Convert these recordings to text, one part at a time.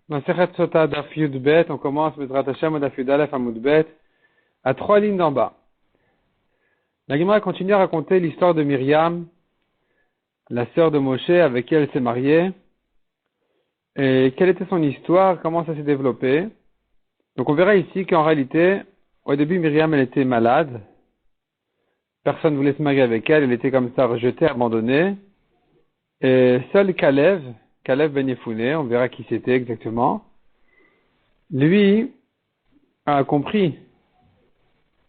Masechet Sota Daf Yud Bet, on commence Bezrat Hashem Daf Yud Aleph Amud Bet, à 3 lignes d'en bas. La Gemara continue à raconter l'histoire de Myriam, la sœur de Moshe avec qui elle s'est mariée, et quelle était son histoire, comment ça s'est développé. Donc on verra ici qu'en réalité, au début Myriam elle était malade, personne ne voulait se marier avec elle, elle était comme ça rejetée, abandonnée, et seul Kalev Ben Yefouné, on verra qui c'était exactement, lui a compris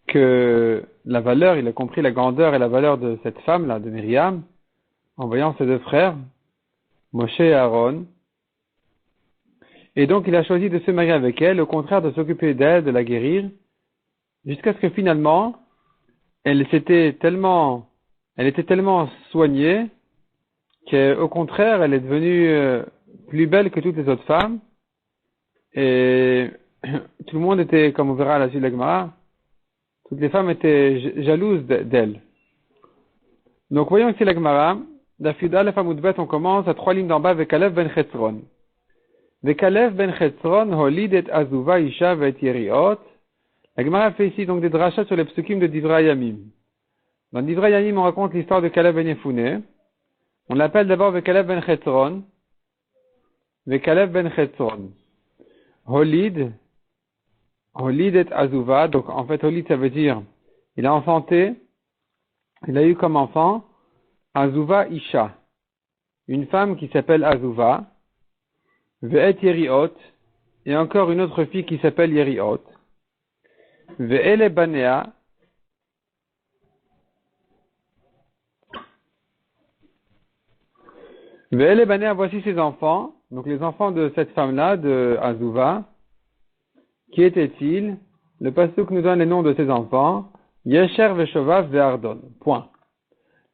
que la valeur, il a compris la grandeur et la valeur de cette femme-là, de Myriam, en voyant ses deux frères, Moshe et Aaron. Et donc il a choisi de se marier avec elle, au contraire de s'occuper d'elle, de la guérir, jusqu'à ce que finalement, elle était tellement soignée, qu'au contraire, elle est devenue plus belle que toutes les autres femmes, et tout le monde était, comme on verra à la suite de la Gemara, toutes les femmes étaient jalouses d'elle. Donc voyons ici la Gemara, Daf Yud Aleph Amud Bet, on commence à 3 lignes d'en bas avec Kalev ben Chetzron. Kalev ben Chetzron holid et Azuva Isha vet Yeriot. La Gemara fait ici donc des drachas sur les psukim de Divrei Yamim. Dans Divrei Yamim, on raconte l'histoire de Kalev ben Yefouné. On l'appelle d'abord Kalev ben Chetzron. Kalev ben Chetzron. Holid et Azuva, donc en fait Holid ça veut dire, il a enfanté, il a eu comme enfant Azuva Isha, une femme qui s'appelle Azuva, Ve'et Yeriot, et encore une autre fille qui s'appelle Yeriot, Ve'ele Banea, Ve'ele Banea, voici ses enfants, donc les enfants de cette femme-là, de Azuva. Qui était-il? Le pasuk nous donne les noms de ses enfants. Yesher Veshovav Ve'ardon. Point.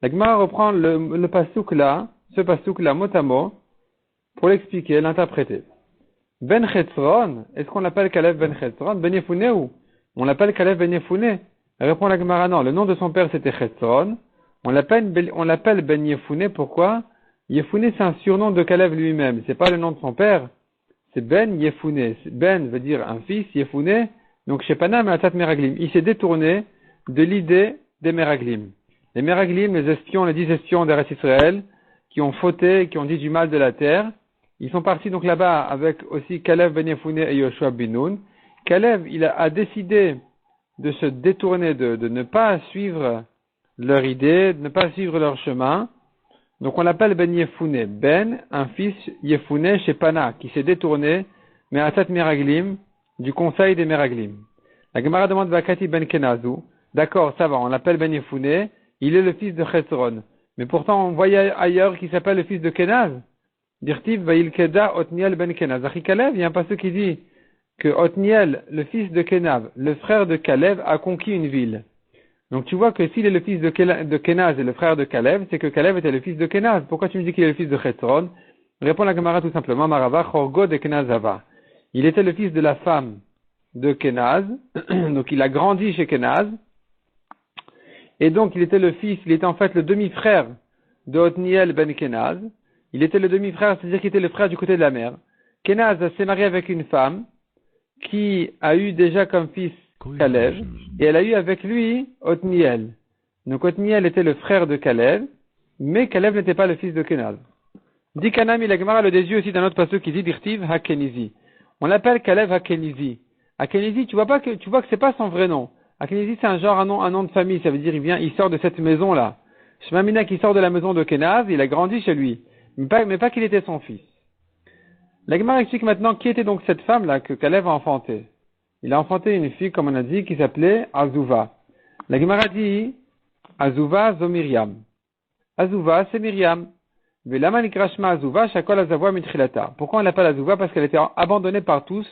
La Gemara reprend le pasuk là, ce pasuk là, mot à mot, pour l'expliquer, l'interpréter. Ben Chetzron, est-ce qu'on l'appelle Kalev Ben Chetzron? Ben Yefouné ou? On l'appelle Kalev Ben Yefouné? Répond la Gemara, non. Le nom de son père c'était Chetzron. On l'appelle Ben Yefouné, pourquoi? Yefouné c'est un surnom de Kalev lui-même, c'est pas le nom de son père. C'est Ben Yefouné. Ben veut dire un fils, Yefouné, donc Shepana Me'atat Meraglim. Il s'est détourné de l'idée des Meraglim. Les Meraglim, les espions, les 10 espions d'Eretz Israël, qui ont fauté, qui ont dit du mal de la terre, ils sont partis donc là-bas avec aussi Kalev Ben Yefouné et Yoshua bin Nun. Kalev, il a décidé de se détourner, de ne pas suivre leur idée, de ne pas suivre leur chemin. Donc on l'appelle Ben Yefouné. Ben, un fils Yefouné chez Pana, qui s'est détourné, mais à cette Meraglim, du conseil des Meraglim. La Gemara demande Vakati Ben Kenazu. D'accord, ça va, on l'appelle Ben Yefouné, il est le fils de Chetzron. Mais pourtant on voyait ailleurs qu'il s'appelle le fils de Kenaz. Dirtiv Vaïl Keda Otniel Ben Kenaz. Achi Kalev, il y a un passage qui dit que Otniel, le fils de Kenav, le frère de Kalev, a conquis une ville. Donc tu vois que s'il est le fils de Kenaz et le frère de Kalev, c'est que Kalev était le fils de Kenaz. Pourquoi tu me dis qu'il est le fils de Chetzron? Répond la Gemara tout simplement, Marava Chorgo de Kenazava. Il était le fils de la femme de Kenaz, donc il a grandi chez Kenaz, et donc il était en fait le demi-frère de Otniel ben Kenaz. Il était le demi-frère, c'est-à-dire qu'il était le frère du côté de la mère. Kenaz s'est marié avec une femme qui a eu déjà comme fils Kalev, et elle a eu avec lui Otniel. Donc Otniel était le frère de Kalev, mais Kalev n'était pas le fils de Kenaz. Dit Kanami, la Gemara le désigne aussi d'un autre passage qui dit Dirtiv Hakenizi. On l'appelle Kalev Hakenizi. Hakenizi, tu vois que c'est pas son vrai nom. Hakenizi c'est un nom de famille, ça veut dire il sort de cette maison-là. Shemamina qui sort de la maison de Kenaz, il a grandi chez lui, mais pas qu'il était son fils. La Gemara explique maintenant qui était donc cette femme-là que Kalev a enfantée. Il a enfanté une fille, comme on a dit, qui s'appelait Azuva. La Gemara dit, Azuva zo Myriam. Azuva, c'est Myriam. Velama nikrashma Azuva, shakol azavua mitrilata. Pourquoi on l'appelle Azuva? Parce qu'elle était abandonnée par tous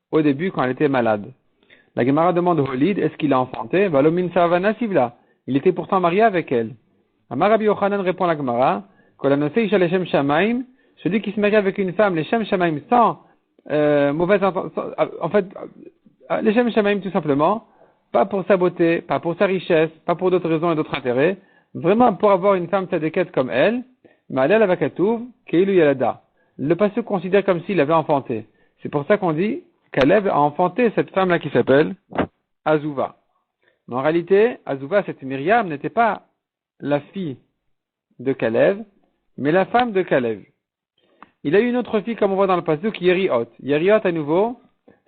au début quand elle était malade. La Gemara demande au Holid, est-ce qu'il a enfanté? Valomin savana sivla. Il était pourtant marié avec elle. Amar Rabbi Yochanan répond à la Gemara, kolanosei shaleshem shamaim, celui qui se marie avec une femme, les shem shamaim, sans mauvaise intention, en fait, les Shem Shamaim tout simplement, pas pour sa beauté, pas pour sa richesse, pas pour d'autres raisons et d'autres intérêts, vraiment pour avoir une femme tzadékette comme elle, Ma'alel avakatouv, keilu yalada. Le passage considère comme s'il avait enfanté. C'est pour ça qu'on dit Caleb a enfanté cette femme-là qui s'appelle Azouva. Mais en réalité, Azouva, cette Myriam, n'était pas la fille de Caleb, mais la femme de Caleb. Il a eu une autre fille, comme on voit dans le pasuk, Yeriot. Yeriot, à nouveau,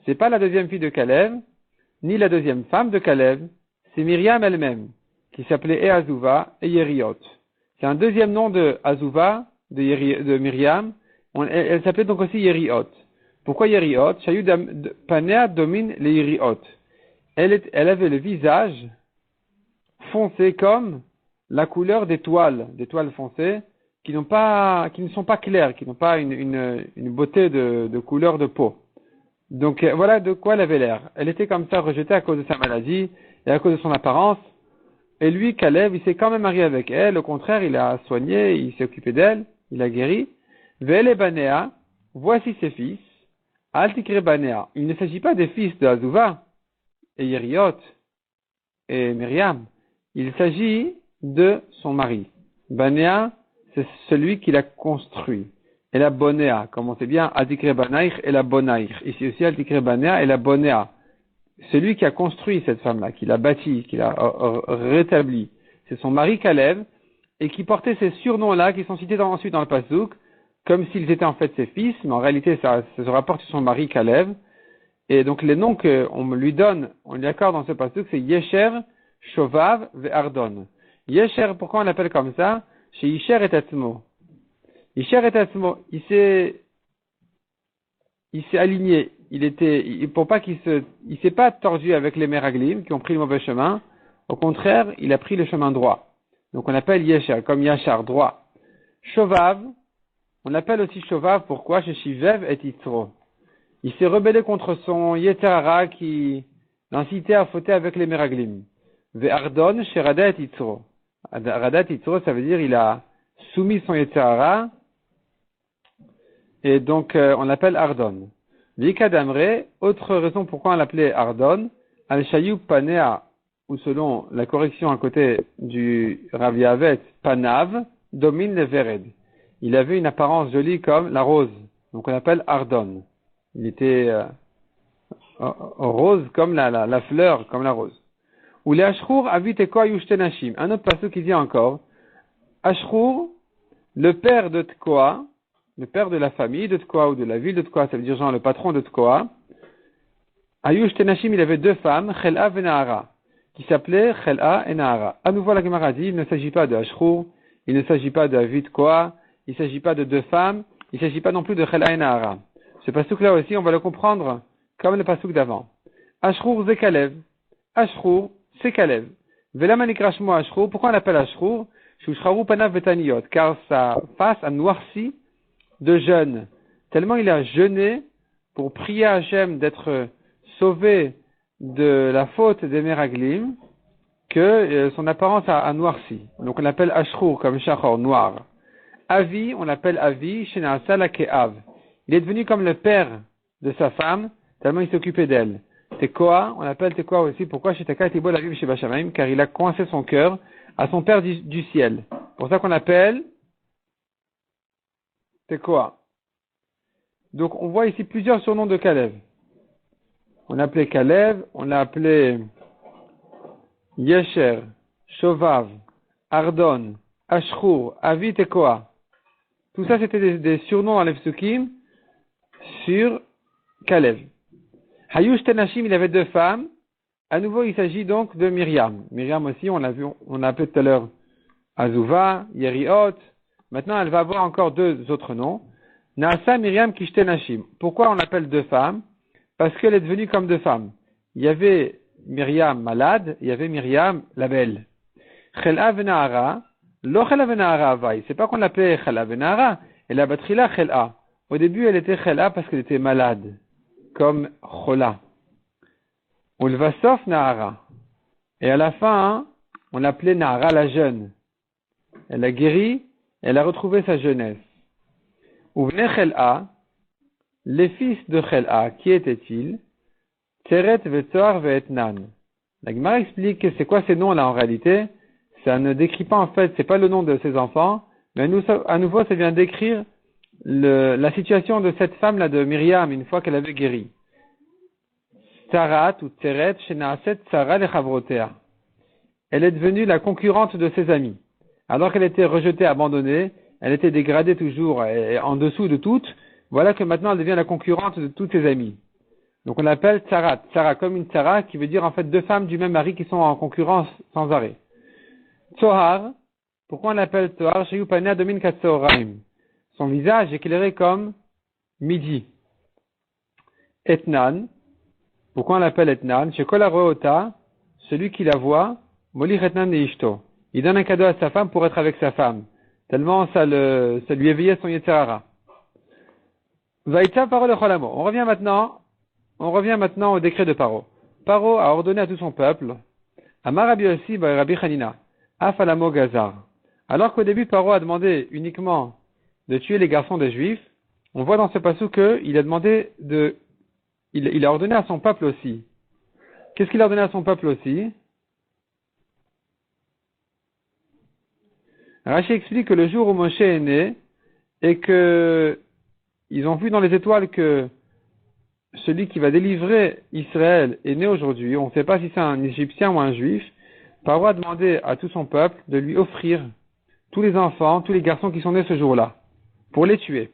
c'est pas la deuxième fille de Caleb, ni la deuxième femme de Caleb, c'est Myriam elle-même, qui s'appelait Azouva et Yeriot. C'est un deuxième nom de Azouva, de Myriam. Elle s'appelait donc aussi Yeriot. Pourquoi Yeriot? Panea domine les Yeriot. Elle avait le visage foncé comme la couleur des toiles foncées, qui ne sont pas claires, qui n'ont pas une beauté de couleur de peau. Donc voilà de quoi elle avait l'air. Elle était comme ça rejetée à cause de sa maladie et à cause de son apparence. Et lui, Caleb, il s'est quand même marié avec elle. Au contraire, il a soigné, il s'est occupé d'elle, il a guéri. Ve'el et Banea, voici ses fils. Altikre Banea. Il ne s'agit pas des fils de Azouva et Yeriot et Myriam. Il s'agit de son mari. Banea, c'est celui qui l'a construit. Et la Bonea, comme on sait bien, Altikre Banaïr et la Bonaïr. Ici aussi, Altikre Banea et la Bonea. Celui qui a construit cette femme-là, qui l'a bâtie, qui l'a rétablie, c'est son mari Caleb, et qui portait ces surnoms-là, qui sont cités ensuite dans le pasuk, comme s'ils étaient en fait ses fils, mais en réalité ça se rapporte sur son mari Caleb. Et donc les noms qu'on lui donne, on lui accorde dans ce pasuk, c'est Yesher, Shovav, Ve'ardon. Yesher, pourquoi on l'appelle comme ça? Chez Yisher et Tatzmo. Yisher et Tatzmo, il s'est aligné. Il s'est pas tordu avec les Meraglim qui ont pris le mauvais chemin. Au contraire, il a pris le chemin droit. Donc on l'appelle Yesher, comme Yachar, droit. Shovav, on l'appelle aussi Shovav, pourquoi? Chez Shivev et Yitzro. Il s'est rebellé contre son Yetzirah qui l'incitait à fauter avec les Meraglim. Ve'ardon, chez Rada et Yitzro. Rada et Yitzro, ça veut dire il a soumis son Yetzirah, et donc on l'appelle Ardon. Vika Damre, autre raison pourquoi on l'appelait Ardon, Al-Shayub Panea, ou selon la correction à côté du Rav Yavet, Panav, domine le Vered. Il avait une apparence jolie comme la rose, donc on l'appelle Ardon. Il était rose comme la fleur, comme la rose. Ou les Ashrour Avit Tekoa Yushtenashim. Un autre passage qui dit encore, Ashrour, le père de Tekoa, le père de la famille de Tekoa ou de la ville de Tekoa, ça veut dire genre le patron de Tekoa. Ayush Tenashim, il avait deux femmes, Chel'a et Nahara, qui s'appelaient Chel'a et Nahara. À nouveau, la Gemara dit, il ne s'agit pas de Ashrour, il ne s'agit pas de Avi Tekoa, il ne s'agit pas de deux femmes, il ne s'agit pas non plus de Chel'a et Nahara. Ce passouk-là aussi, on va le comprendre comme le passouk d'avant. Ashrour, c'est Caleb. Ashrour, c'est Caleb. Velamaникрашмо Ashrour, pourquoi on l'appelle Ashrour? Shushraru Panav Vetaniot, car sa face a noirci de jeûne, tellement il a jeûné pour prier à Hachem d'être sauvé de la faute des Meraglim, que son apparence a noirci. Donc on l'appelle Ashrour, comme Shachor, noir. Avi, on l'appelle Avi, Shenasa la Ke'av. Il est devenu comme le père de sa femme, tellement il s'occupait d'elle. Tekoa, on l'appelle Tekoa aussi, pourquoi? Car il a coincé son cœur à son père du ciel. C'est pour ça qu'on l'appelle Tekoa. Donc on voit ici plusieurs surnoms de Caleb. On l'a appelé Caleb, on l'a appelé Yesher, Shovav, Ardon, Ashrour, Avi, Tekoa. Tout ça c'était des surnoms dans les psukim sur Caleb. Hayush Tenashim, il avait deux femmes. À nouveau, il s'agit donc de Myriam. Myriam aussi, on l'a vu, on l'a appelé tout à l'heure Azouva, Yeriot. Maintenant, elle va avoir encore deux autres noms. Naasa Myriam Kishtenashim. Pourquoi on l'appelle deux femmes? Parce qu'elle est devenue comme deux femmes. Il y avait Myriam malade, il y avait Myriam la belle. Chel'a v'na'ara, lo Chel'a v'na'ara avai. C'est pas qu'on l'appelait Chel'a v'na'ara, elle a battu là Chel'a. Au début, elle était Chel'a parce qu'elle était malade, comme Chola. On le va sauf Nahara. Et à la fin, on l'appelait Nahara la jeune. Elle a guéri, elle a retrouvé sa jeunesse. Ouvne Chel'a, les fils de Chel'a, qui étaient-ils? Tseret, Vetzoar, Ve'etnan. La Gemara explique que c'est quoi ces noms-là en réalité. Ça ne décrit pas en fait, c'est pas le nom de ses enfants, mais à nouveau ça vient décrire la situation de cette femme-là de Myriam, une fois qu'elle avait guéri. Sarat ou Tseret, Shenaaset, Sarah le Chavrotea. Elle est devenue la concurrente de ses amis. Alors qu'elle était rejetée, abandonnée, elle était dégradée toujours et en dessous de toutes. Voilà que maintenant elle devient la concurrente de toutes ses amies. Donc on l'appelle Tsarat. Tsara comme une Tsara qui veut dire en fait deux femmes du même mari qui sont en concurrence sans arrêt. Tsohar. Pourquoi on l'appelle Tsohar? Sheyupanea domin katsoraim. Son visage est éclairé comme midi. Etnan. Pourquoi on l'appelle Etnan? Shekol haroota. Celui qui la voit. Molich etnan neishto. Il donne un cadeau à sa femme pour être avec sa femme. Tellement ça lui éveillait son Yetzirara. Vaïta Paro le Cholamo. On revient maintenant au décret de Paro. Paro a ordonné à tout son peuple. Amar Rabbi Yossi bar Rabbi Chanina. Afalamo Gazar. Alors qu'au début Paro a demandé uniquement de tuer les garçons des Juifs, on voit dans ce passage qu'il a demandé il a ordonné à son peuple aussi. Qu'est-ce qu'il a ordonné à son peuple aussi? Rashi explique que le jour où Moshe est né, et que ils ont vu dans les étoiles que celui qui va délivrer Israël est né aujourd'hui, on ne sait pas si c'est un Égyptien ou un Juif, Paro a demandé à tout son peuple de lui offrir tous les enfants, tous les garçons qui sont nés ce jour-là, pour les tuer.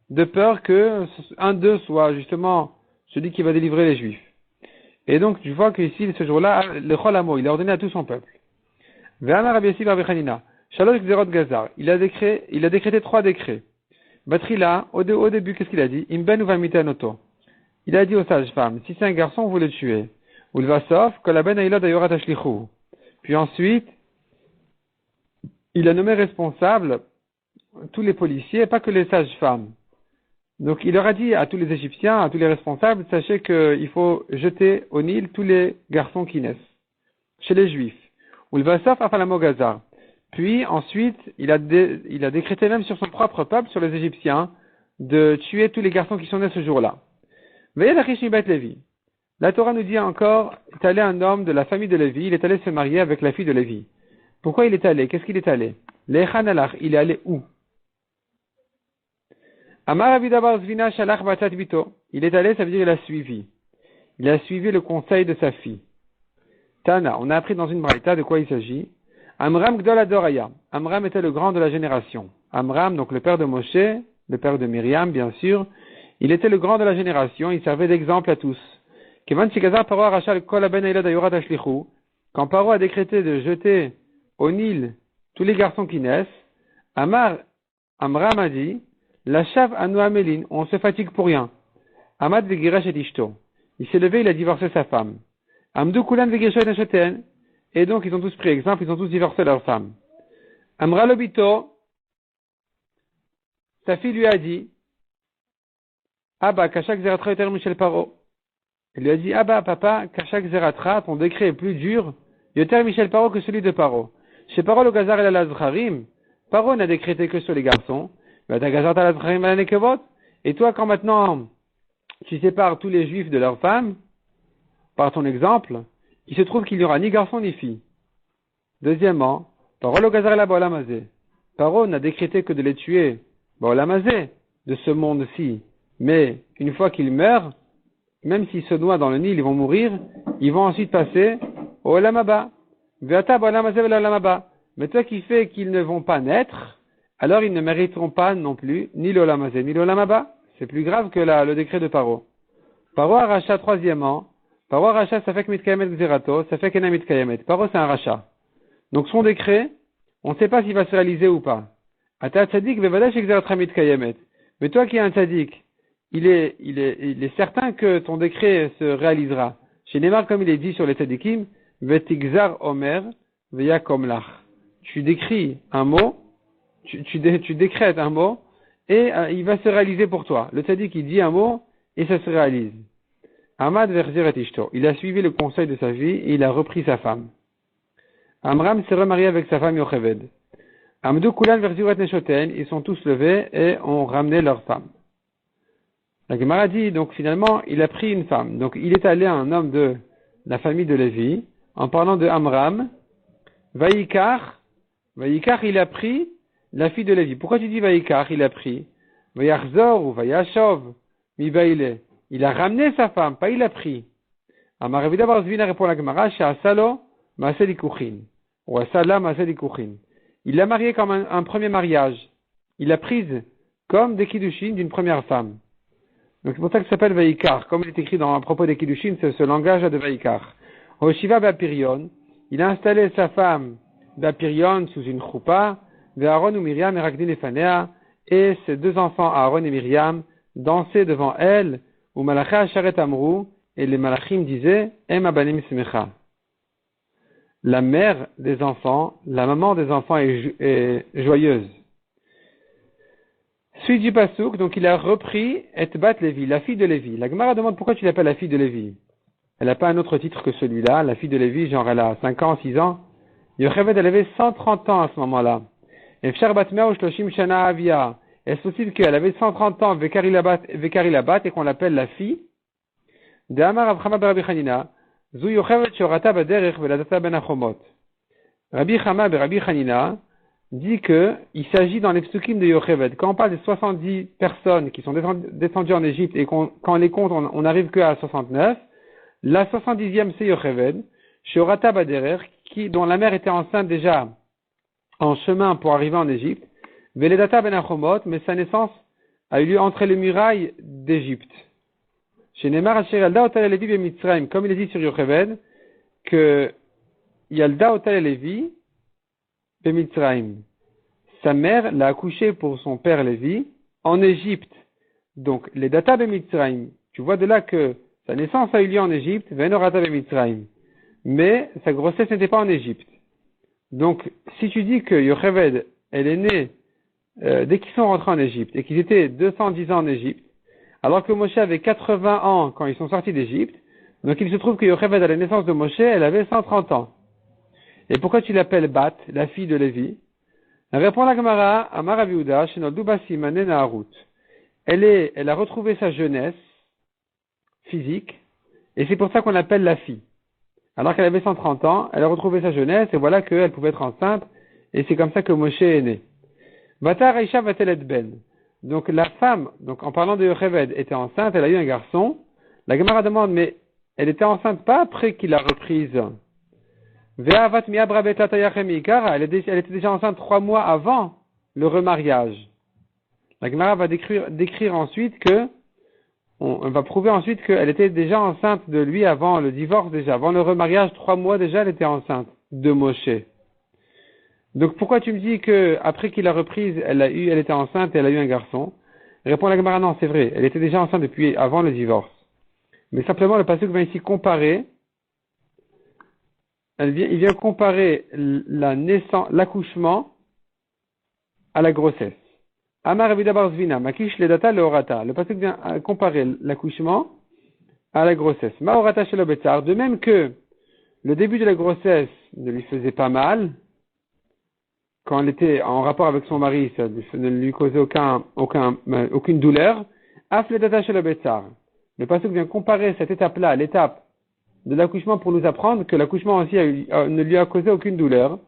De peur que un d'eux soit justement celui qui va délivrer les Juifs. Et donc, tu vois qu'ici, ce jour-là, le Cholamo, il a ordonné à tout son peuple. Ve'amar Rabbi Yossi bar Rabbi Chanina. Shalosh Gzerot Gazar. Il a décrété 3 décrets. Batrila, au début, qu'est-ce qu'il a dit? Imben ou vamitanoto. Il a dit aux sages-femmes, si c'est un garçon, vous le tuez. Ou le vasof, kolaben ailod ayorat ashlichu. Puis ensuite, il a nommé responsable tous les policiers, pas que les sages-femmes. Donc, il leur a dit à tous les Égyptiens, à tous les responsables, sachez qu'il faut jeter au Nil tous les garçons qui naissent. Chez les Juifs. Ou le vasof afalamo Gazar. Puis, ensuite, il a décrété même sur son propre peuple, sur les Égyptiens, de tuer tous les garçons qui sont nés ce jour-là. Veillez la Chishmi Bet Lévi. La Torah nous dit encore, est allé un homme de la famille de Lévi, il est allé se marier avec la fille de Lévi. Pourquoi il est allé? Qu'est-ce qu'il est allé? Lechan alach, il est allé où? Amar Avidabar Zvina Shalach Batat Bito. Il est allé, ça veut dire il a suivi. Il a suivi le conseil de sa fille. Tana, on a appris dans une braïta de quoi il s'agit. Amram Gdol Adoraya. Amram était le grand de la génération. Amram, donc le père de Moshe, le père de Myriam, bien sûr, il était le grand de la génération, il servait d'exemple à tous. Quand Paro a décrété de jeter au Nil tous les garçons qui naissent, Amram a dit, la chav anu amelin, on se fatigue pour rien. Amad vegirash et ishto. Il s'est levé, il a divorcé sa femme. Amdu kulan vegirash et nashoten. Et donc, ils ont tous pris exemple, ils ont tous divorcé leur femme. Amra Lobito, sa fille lui a dit, Abba, Kachak Zeratra Yoter Michel Paro. Elle lui a dit, Abba, papa, Kachak Zeratra, ton décret est plus dur, Yoter Michel Paro que celui de Paro. Chez Paro, le Gazar et la Lazrarim, Paro n'a décrété que sur les garçons, mais ta Gazar la Lazrarim la Nekevot. Et toi, quand maintenant, tu sépares tous les juifs de leurs femmes, par ton exemple, il se trouve qu'il n'y aura ni garçon ni fille. Deuxièmement, Paro le Gazar la Baolamazé. Paro n'a décrété que de les tuer, Baolamazé, de ce monde-ci. Mais, une fois qu'ils meurent, même s'ils se noient dans le Nil, ils vont mourir, ils vont ensuite passer au Olamaba. Veata Baolamazé Olamaba. Mais toi qui fais qu'ils ne vont pas naître, alors ils ne mériteront pas non plus ni l'Olamazé, ni l'Olamaba. C'est plus grave que le décret de Paro. Paro a rachat, troisièmement, Paro rachat, ça fait que mitkayemet gzerato, ça fait qu'ena mitkayemet. Paro, c'est un rachat. Donc son décret, on ne sait pas s'il va se réaliser ou pas. Ata tzadik vevadash gzeratra mitkayemet. Mais toi qui es un tzadik, il est certain que ton décret se réalisera. Chez Neymar, comme il est dit sur les tzadikim, vetigzar omer veyakom lach. Tu décris un mot, tu décrètes un mot, et il va se réaliser pour toi. Le tzadik, il dit un mot, et ça se réalise. Amad verzir et ishto. Il a suivi le conseil de sa vie et il a repris sa femme. Amram s'est remarié avec sa femme Yocheved. Amdu kulan verzir et neshoten. Ils sont tous levés et ont ramené leur femme. La Gemara dit, donc finalement, il a pris une femme. Donc il est allé à un homme de la famille de Lévi, en parlant de Amram. Vaïkar, il a pris la fille de Lévi. Pourquoi tu dis Vaïkar, il a pris? Vayachzor ou Vayashov, Mibaile. Il a ramené sa femme, pas il a pris. Amar Ravida bar Zvina répond à la Gemara, She'asalo Maaseh Likuchin. Ou Asala Maaseh Likuchin. Il l'a marié comme un premier mariage. Il l'a prise comme des Kiddushin d'une première femme. Donc c'est pour ça que ça s'appelle Vaikar. Comme il est écrit à propos des Kiddushin, c'est ce langage de Vaikar. Hoshiva Bapirion, il a installé sa femme Bapirion sous une choupa, Aaron ou Myriam et Rakdin et Fanea, et ses deux enfants Aaron et Myriam dansaient devant elle, ou Malacha Sharet Amrou, et les Malachim disaient, Em Abanim Smecha. La mère des enfants, la maman des enfants est joyeuse. Suite du Pasuk, donc il a repris Etbat Lévi, la fille de Lévi. La Gemara demande pourquoi tu l'appelles la fille de Lévi. Elle n'a pas un autre titre que celui-là, la fille de Lévi, genre elle a 5 ans, 6 ans. Yocheved, elle avait 130 ans à ce moment-là. Et Fshar Batmea ou Shloshim Shana Avia. Est-ce possible qu'elle avait 130 ans, Vekari Labat, et qu'on l'appelle la fille? De Amar Avchama Rabbi Chanina, Zu Yocheved Shorata Baderech Veladata Ben Achomot. Rabbi Chama Rabbi Chanina dit que il s'agit dans les psukim de Yocheved. Quand on parle des 70 personnes qui sont descendues en Égypte et quand on les compte, on n'arrive que à 69, la 70e c'est Yocheved, Shorata Baderer, dont la mère était enceinte déjà en chemin pour arriver en Égypte, Veledata Ben Achomot, mais sa naissance a eu lieu entre les murailles d'Égypte. Chez Neymar Asher Yalda Otal Levi Bemitzrayim, comme il est dit sur Yocheved, que Yalda Otal Levi Bemitzrayim. Sa mère l'a accouché pour son père Lévi en Égypte. Donc, les data Bemitzrayim, tu vois de là que sa naissance a eu lieu en Égypte, Venorata Bemitzrayim. Mais sa grossesse n'était pas en Égypte. Donc, si tu dis que Yocheved, elle est née dès qu'ils sont rentrés en Égypte et qu'ils étaient 210 ans en Égypte, alors que Moshe avait 80 ans quand ils sont sortis d'Égypte, donc il se trouve que Yocheved, à la naissance de Moshe, elle avait 130 ans. Et pourquoi tu l'appelles Bat, la fille de Lévi? Répond la Gemara, Amar Aviuda, Shenoldu Basimane Naharut. Elle a retrouvé sa jeunesse physique, et c'est pour ça qu'on l'appelle la fille. Alors qu'elle avait 130 ans, elle a retrouvé sa jeunesse, et voilà qu'elle pouvait être enceinte, et c'est comme ça que Moshe est né. Vata Reisha Vatelet Ben. Donc la femme, donc en parlant de Yocheved, était enceinte, elle a eu un garçon. La Gemara demande, mais elle était enceinte pas après qu'il l'a reprise. Elle était déjà enceinte 3 mois avant le remariage. La Gemara va décrire ensuite que, on va prouver ensuite qu'elle était déjà enceinte de lui avant le divorce déjà, avant le remariage, 3 mois déjà, elle était enceinte de Moshe. Donc pourquoi tu me dis que après qu'il l'a reprise, elle était enceinte et elle a eu un garçon? Répond la Gemara, non, c'est vrai, elle était déjà enceinte depuis avant le divorce. Mais simplement le pasuk va ici comparer. Il vient comparer l'accouchement à la grossesse. Amar Rabbi Bar Zvina, Makish Ledata Leorata. Le pasuk vient comparer l'accouchement à la grossesse. Maorata Shelo Betzar. De même que le début de la grossesse ne lui faisait pas mal, quand elle était en rapport avec son mari, ça ne lui causait aucune douleur. Af Ledata Shelo Betzar. Le pasuk vient comparer cette étape-là à l'étape de l'accouchement pour nous apprendre que l'accouchement aussi ne lui a causé aucune douleur.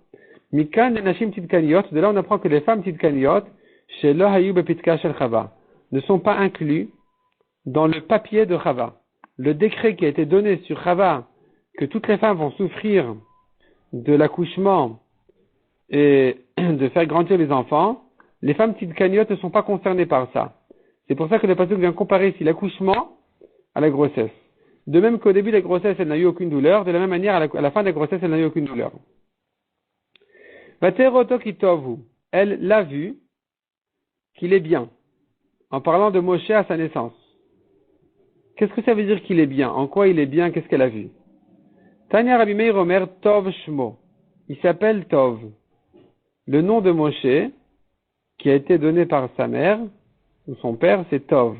Mikan Nashim Tidkaniot, de là on apprend que les femmes Tidkaniot, chez Lohayu Bepitka Shel Chava, ne sont pas inclus dans le papier de Chava. Le décret qui a été donné sur Chava, que toutes les femmes vont souffrir de l'accouchement et de faire grandir les enfants, les femmes Tidkaniot ne sont pas concernées par ça. C'est pour ça que le pasuk vient comparer ici l'accouchement à la grossesse. De même qu'au début de la grossesse, elle n'a eu aucune douleur, de la même manière, à la fin de la grossesse, elle n'a eu aucune douleur. Elle l'a vu qu'il est bien, en parlant de Moshe à sa naissance. Qu'est-ce que ça veut dire qu'il est bien? En quoi il est bien? Qu'est-ce qu'elle a vu? Tanya Rabbi Meir Omer Tov Shmo. Il s'appelle Tov. Le nom de Moshe, qui a été donné par sa mère, ou son père, c'est Tov.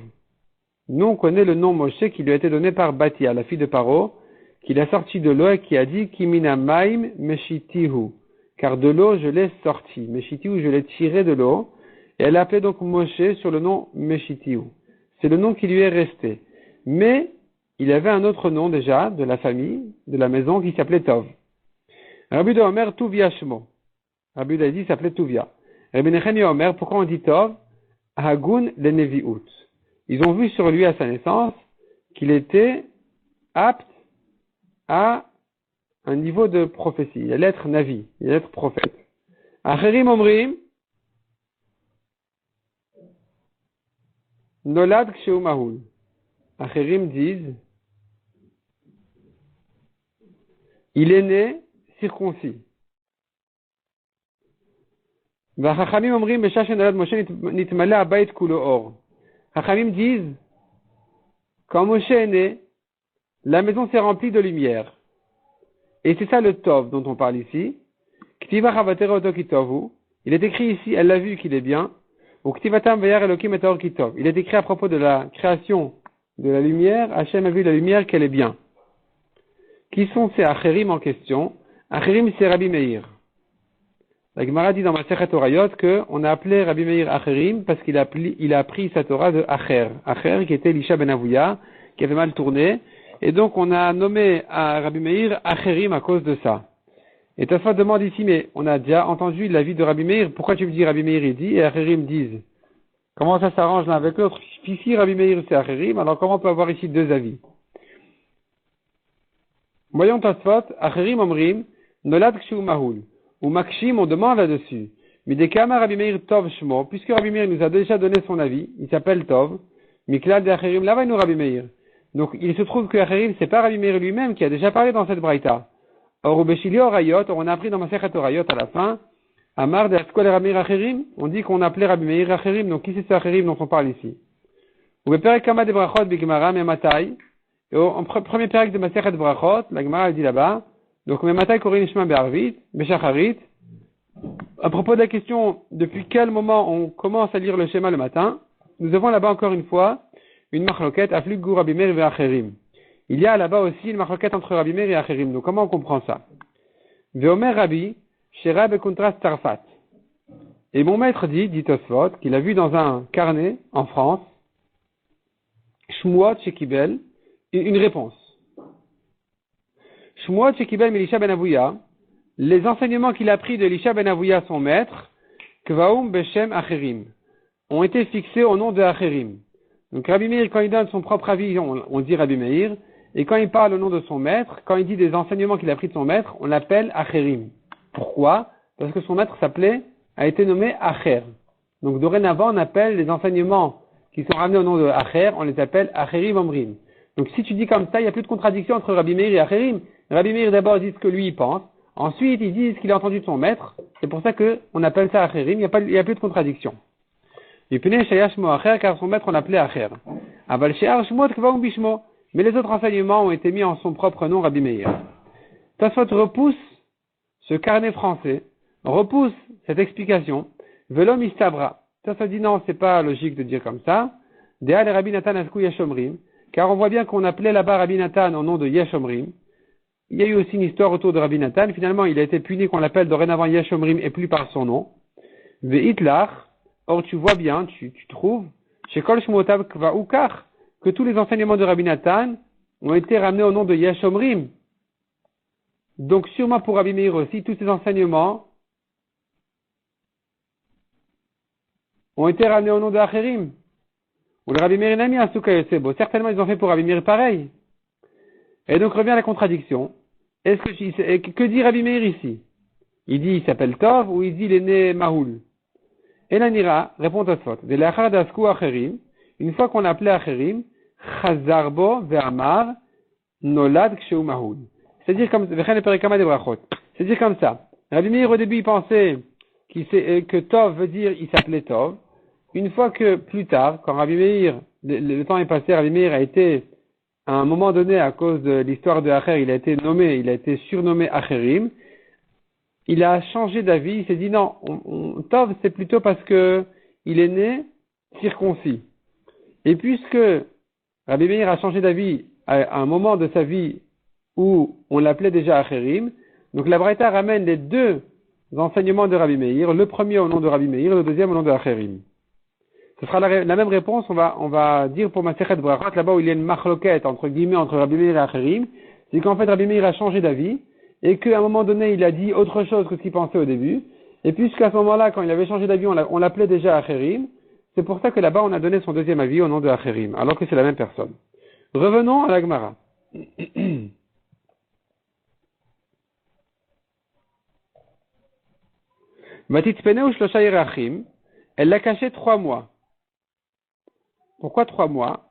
Nous, on connaît le nom Moshe qui lui a été donné par Batia, la fille de Paro, qui l'a sorti de l'eau et qui a dit Kimina Maim Meshitihu. Car de l'eau, je l'ai sorti. Meshitihu, je l'ai tiré de l'eau. Et elle a appelé donc Moshe sur le nom Meshitihu. C'est le nom qui lui est resté. Mais, il avait un autre nom déjà, de la famille, de la maison, qui s'appelait Tov. Rabbi de Omer Tuvia Shmo. Rabbi de dit s'appelait Tuvia. Rabbi Nechemia Omer, pourquoi on dit Tov? Hagun le Nevi'ut. Ils ont vu sur lui à sa naissance qu'il était apte à un niveau de prophétie. Il allait être Navi, il allait être prophète. Acherim Omrim, Nolad Kshehu Mahul. Acherim disent, il est né circoncis. Vachachamim Omrim, Beshash Nolad Moshe Nitmala Abayit Kulo Or. Chachamim disent, quand Moshe est né, la maison s'est remplie de lumière. Et c'est ça le Tov dont on parle ici. Ktiva Chavatera Oto Kitovu. Il est écrit ici, elle l'a vu qu'il est bien. Ou Ktivatam Vayar Elokim et Taor Kitov. Il est écrit à propos de la création de la lumière. Hachem a vu la lumière qu'elle est bien. Qui sont ces Acherim en question? Acherim, c'est Rabbi Meir. La Gemara dit dans Masechet Orayot qu'on a appelé Rabbi Meir Acherim parce qu'il a appris sa Torah de Acher. Acher, qui était Elisha ben Avouya, qui avait mal tourné. Et donc on a nommé à Rabbi Meir Acherim à cause de ça. Et Tosfot demande ici, mais on a déjà entendu l'avis de Rabbi Meir, pourquoi tu me dis Rabbi Meir il dit et Acherim disent? Comment ça s'arrange l'un avec l'autre? Ici Rabbi Meir c'est Acherim, alors comment on peut avoir ici deux avis? Voyons Tosfot, Acherim Omrim, Nolad Kshu Mahul. Ou Makshim, on demande là-dessus. Mais des Kama Rabbi Meir Tov Shmo, puisque Rabbi Meir nous a déjà donné son avis, il s'appelle Tov, Miklal de Acherim, là va nous Rabbi Meir. Donc il se trouve que Acherim, c'est pas Rabbi Meir lui-même qui a déjà parlé dans cette braïta. Or, au Beshili Orayot, on a appris dans Masechet Orayot à la fin, Amar de Askol Rabbi Meir Acherim, on dit qu'on appelait Rabbi Meir Acherim, donc qui c'est ce Acherim dont on parle ici? Ou Beperek Kama de Brachot Bigmara Mematai, et en premier pérec de Masechet Brachot, la Gemara dit là-bas, donc Mematai Korin Ishma Be'arvit, Beshacharit, à propos de la question depuis quel moment on commence à lire le schéma le matin, nous avons là-bas encore une fois une marloquette Aflug Gur Rabbi Meir et Acherim. Il y a là-bas aussi une marloquette entre Rabbi Meir et Acherim. Donc comment on comprend ça? Veomer Rabbi, Shera Bekontras Tarfat. Et mon maître dit Tosfot, qu'il a vu dans un carnet en France, Shmuot Shekibel, une réponse. Shmuot Shekibel Melisha Ben Avouya, les enseignements qu'il a pris de Elisha ben Avouya, son maître, Kvaum Beshem Acherim, ont été fixés au nom de Acherim. Donc Rabbi Meir, quand il donne son propre avis, on dit Rabbi Meir, et quand il parle au nom de son maître, quand il dit des enseignements qu'il a pris de son maître, on l'appelle Acherim. Pourquoi? Parce que son maître a été nommé Acher. Donc dorénavant, on appelle les enseignements qui sont ramenés au nom de Acher, on les appelle Acherim Omrim. Donc si tu dis comme ça, il n'y a plus de contradiction entre Rabbi Meir et Acherim. Rabbi Meir d'abord dit ce que lui il pense, ensuite il dit ce qu'il a entendu de son maître, c'est pour ça qu'on appelle ça Acherim, il n'y a plus de contradiction. Et puis car son maître on l'appelait Acher. Aval She'ar Shmot Kvaum Bishmo. Mais les autres enseignements ont été mis en son propre nom, Rabbi Meir. Tosfot repousse ce carnet français, repousse cette explication. Velom istabra. Tosfot dit non, c'est pas logique de dire comme ça. Deal Rabbi Natan asku Yeshomrim. Car on voit bien qu'on appelait là-bas Rabbi Natan au nom de Yeshomrim. Il y a eu aussi une histoire autour de Rabbi Natan. Finalement, il a été puni qu'on l'appelle dorénavant Yeshomrim et plus par son nom. Ve'itlar. Or, tu vois bien, tu trouves, chez Kol Shmotav Kva Ukar, que tous les enseignements de Rabbi Natan ont été ramenés au nom de Yeshomrim. Donc, sûrement pour Rabbi Meir aussi, tous ces enseignements ont été ramenés au nom de Acherim. Ou le Rabbi Meir Nami Asuka Yosebo. Certainement, ils ont fait pour Rabbi Meir pareil. Et donc, revient la contradiction. Que dit Rabbi Meir ici? Il dit, il s'appelle Tov, ou il dit, il est né Mahoul? Et l'anira répond Tosfot. De l'achar d'asku Acherim, une fois qu'on a appelé Acherim, Chazarbo ve'amar nolad kshehu Mahoul. C'est-à-dire comme c'est-à-dire comme ça. Rabbi Meir au début il pensait que Tov veut dire il s'appelait Tov. Une fois que plus tard, quand Rabbi Meir, le temps est passé, Rabbi Meir a été à un moment donné à cause de l'histoire de Acher, il a été surnommé Acherim. Il a changé d'avis, il s'est dit non, Tov c'est plutôt parce que il est né circoncis. Et puisque Rabbi Meir a changé d'avis à un moment de sa vie où on l'appelait déjà Acherim, donc la Braïta ramène les deux enseignements de Rabbi Meir, le premier au nom de Rabbi Meir, le deuxième au nom de Acherim. Ce sera la même réponse, on va dire pour Masechet Brachot, là-bas où il y a une marloquette entre guillemets entre Rabbi Meir et Acherim, c'est qu'en fait Rabbi Meir a changé d'avis, et qu'à un moment donné, il a dit autre chose que ce qu'il pensait au début. Et puisqu'à ce moment-là, quand il avait changé d'avis, on l'appelait déjà Acherim, C'est pour ça que là-bas, on a donné son deuxième avis au nom de Acherim, alors que c'est la même personne. Revenons à la Gemara. Elle l'a caché 3 mois. Pourquoi 3 mois?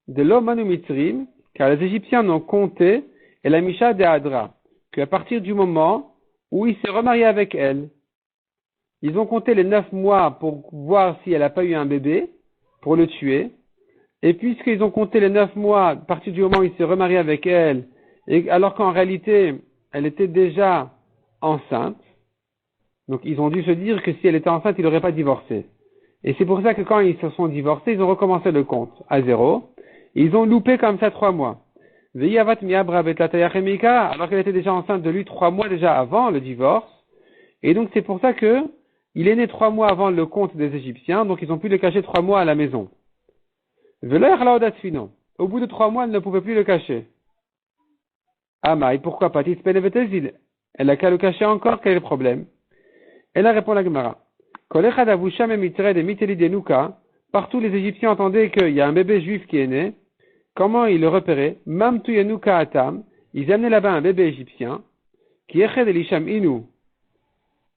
De l'Omanu Mitzrim, car les Égyptiens n'ont compté, et la Misha de Hadra, qu'à partir du moment où il s'est remarié avec elle, ils ont compté les 9 mois pour voir si elle n'a pas eu un bébé, pour le tuer, et puisqu'ils ont compté les 9 mois à partir du moment où il s'est remarié avec elle, et alors qu'en réalité, elle était déjà enceinte, donc ils ont dû se dire que si elle était enceinte, il n'aurait pas divorcé. Et c'est pour ça que quand ils se sont divorcés, ils ont recommencé le compte à 0. Ils ont loupé comme ça 3 mois. Alors qu'elle était déjà enceinte de lui 3 mois déjà avant le divorce. Et donc c'est pour ça que il est né 3 mois avant le compte des Égyptiens, donc ils ont pu le cacher 3 mois à la maison. Au bout de 3 mois, elle ne pouvait plus le cacher. Ah, mais pourquoi pas? Elle a qu'à le cacher encore, quel est le problème? Elle a répondu à la Gemara. Partout les Égyptiens entendaient qu'il y a un bébé juif qui est né. Comment ils le repéraient? Ils amenaient là-bas un bébé égyptien qui eched elisham inu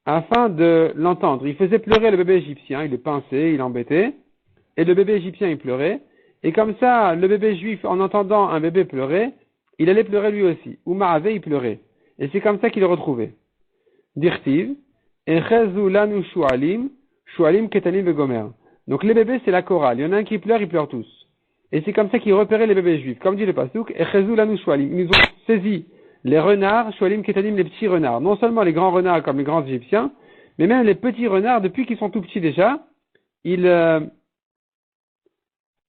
afin de l'entendre. Il faisait pleurer le bébé égyptien, il le pinçait, il l'embêtait, et le bébé égyptien il pleurait. Et comme ça, le bébé juif, en entendant un bébé pleurer, il allait pleurer lui aussi. Ou Ma'ave, il pleurait. Et c'est comme ça qu'il le retrouvait. Dirtiv. Donc les bébés c'est la chorale, il y en a un qui pleure, ils pleurent tous. Et c'est comme ça qu'ils repéraient les bébés juifs. Comme dit le Pasuk, ils ont saisi les renards, shualim ketanim, les petits renards. Non seulement les grands renards comme les grands égyptiens, mais même les petits renards, depuis qu'ils sont tout petits déjà, ils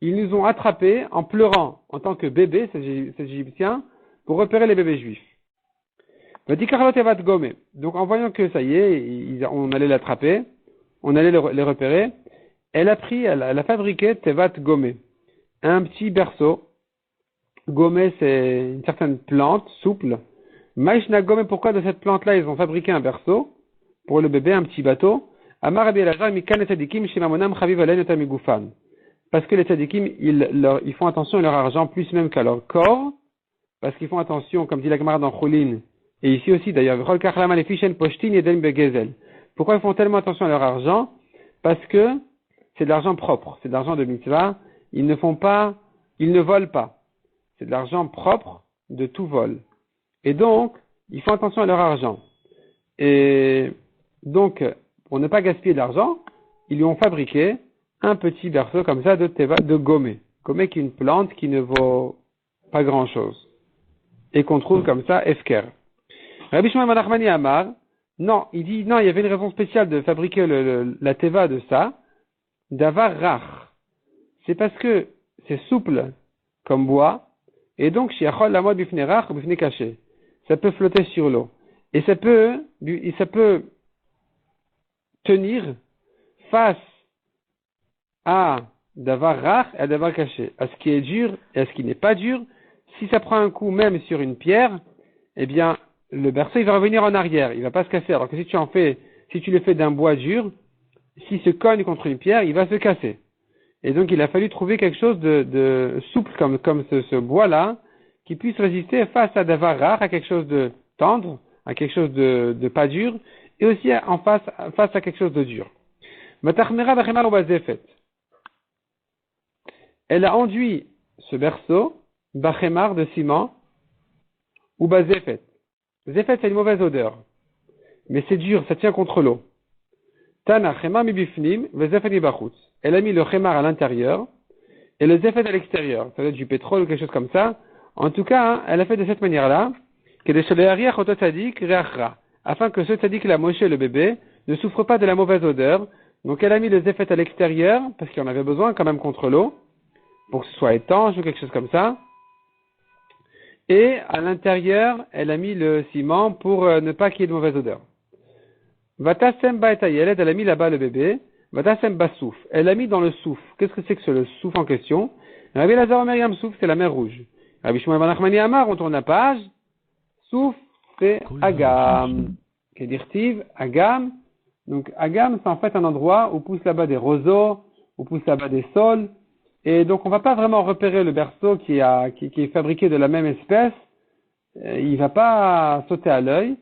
nous ont attrapés en pleurant en tant que bébés, ces égyptiens, pour repérer les bébés juifs. Donc en voyant que ça y est, on allait l'attraper, on allait les repérer, elle a fabriqué Tevat Gomé, un petit berceau. Gomé c'est une certaine plante souple. Maïshna Gomé, pourquoi de cette plante-là ils ont fabriqué un berceau pour le bébé, un petit bateau? Amar Rabbi Elazar mikan tzadikim shemamonam chaviv alen yotam migufan. Parce que les tzadikim ils font attention à leur argent plus même qu'à leur corps, parce qu'ils font attention, comme dit la Gemara dans Choulin. Et ici aussi, d'ailleurs, pourquoi ils font tellement attention à leur argent? Parce que c'est de l'argent propre, c'est de l'argent de mitzvah. Ils ne volent pas. C'est de l'argent propre de tout vol. Et donc, ils font attention à leur argent. Et donc, pour ne pas gaspiller de l'argent, ils lui ont fabriqué un petit berceau comme ça de teva, de gomé. Gomé qui est une plante qui ne vaut pas grand chose. Et qu'on trouve comme ça, efker. Rabbi Shmuel ben Nachmani Amar, non, il dit, non, il y avait une raison spéciale de fabriquer la teva de ça, d'avar rach. C'est parce que c'est souple comme bois, et donc, shiachol la mode bifne rach ou bifne caché. Ça peut flotter sur l'eau. Et ça peut tenir face à d'avar rach et à d'avar caché. À ce qui est dur et à ce qui n'est pas dur. Si ça prend un coup même sur une pierre, eh bien, le berceau, il va revenir en arrière, il va pas se casser. Alors que si tu le fais d'un bois dur, s'il se cogne contre une pierre, il va se casser. Et donc, il a fallu trouver quelque chose de souple comme ce bois-là, qui puisse résister face à davar rare, à quelque chose de tendre, à quelque chose de pas dur, et aussi face à quelque chose de dur. Elle a enduit ce berceau, bachemar de ciment, ou bazefet. Zefet, c'est une mauvaise odeur. Mais c'est dur, ça tient contre l'eau. Tana, chemar mi bifnim, vezefet mi bachutz. Elle a mis le chemar à l'intérieur, et le zefet à l'extérieur. Ça doit être du pétrole ou quelque chose comme ça. En tout cas, hein, elle a fait de cette manière-là, afin que ce tzadik, la Moshe, le bébé, ne souffre pas de la mauvaise odeur. Donc elle a mis le zefet à l'extérieur, parce qu'il en avait besoin quand même contre l'eau, pour que ce soit étanche ou quelque chose comme ça. Et à l'intérieur, elle a mis le ciment pour ne pas qu'il y ait de mauvaise odeur. Vatasem ba'etayeled, elle a mis là-bas le bébé. Vatasem basouf, elle a mis dans le souf. Qu'est-ce que c'est que le souf en question? Rabbi Elazar Omer Yam souf, c'est la mer rouge. Rabbi Shmuel ben Nachmani Amar, on tourne la page. Souf, c'est Agam. Kedirtiv, Agam. Donc Agam, c'est en fait un endroit où poussent là-bas des roseaux, ou pousse là-bas des sols. Et donc, on va pas vraiment repérer le berceau qui est fabriqué de la même espèce. Il va pas sauter à l'œil.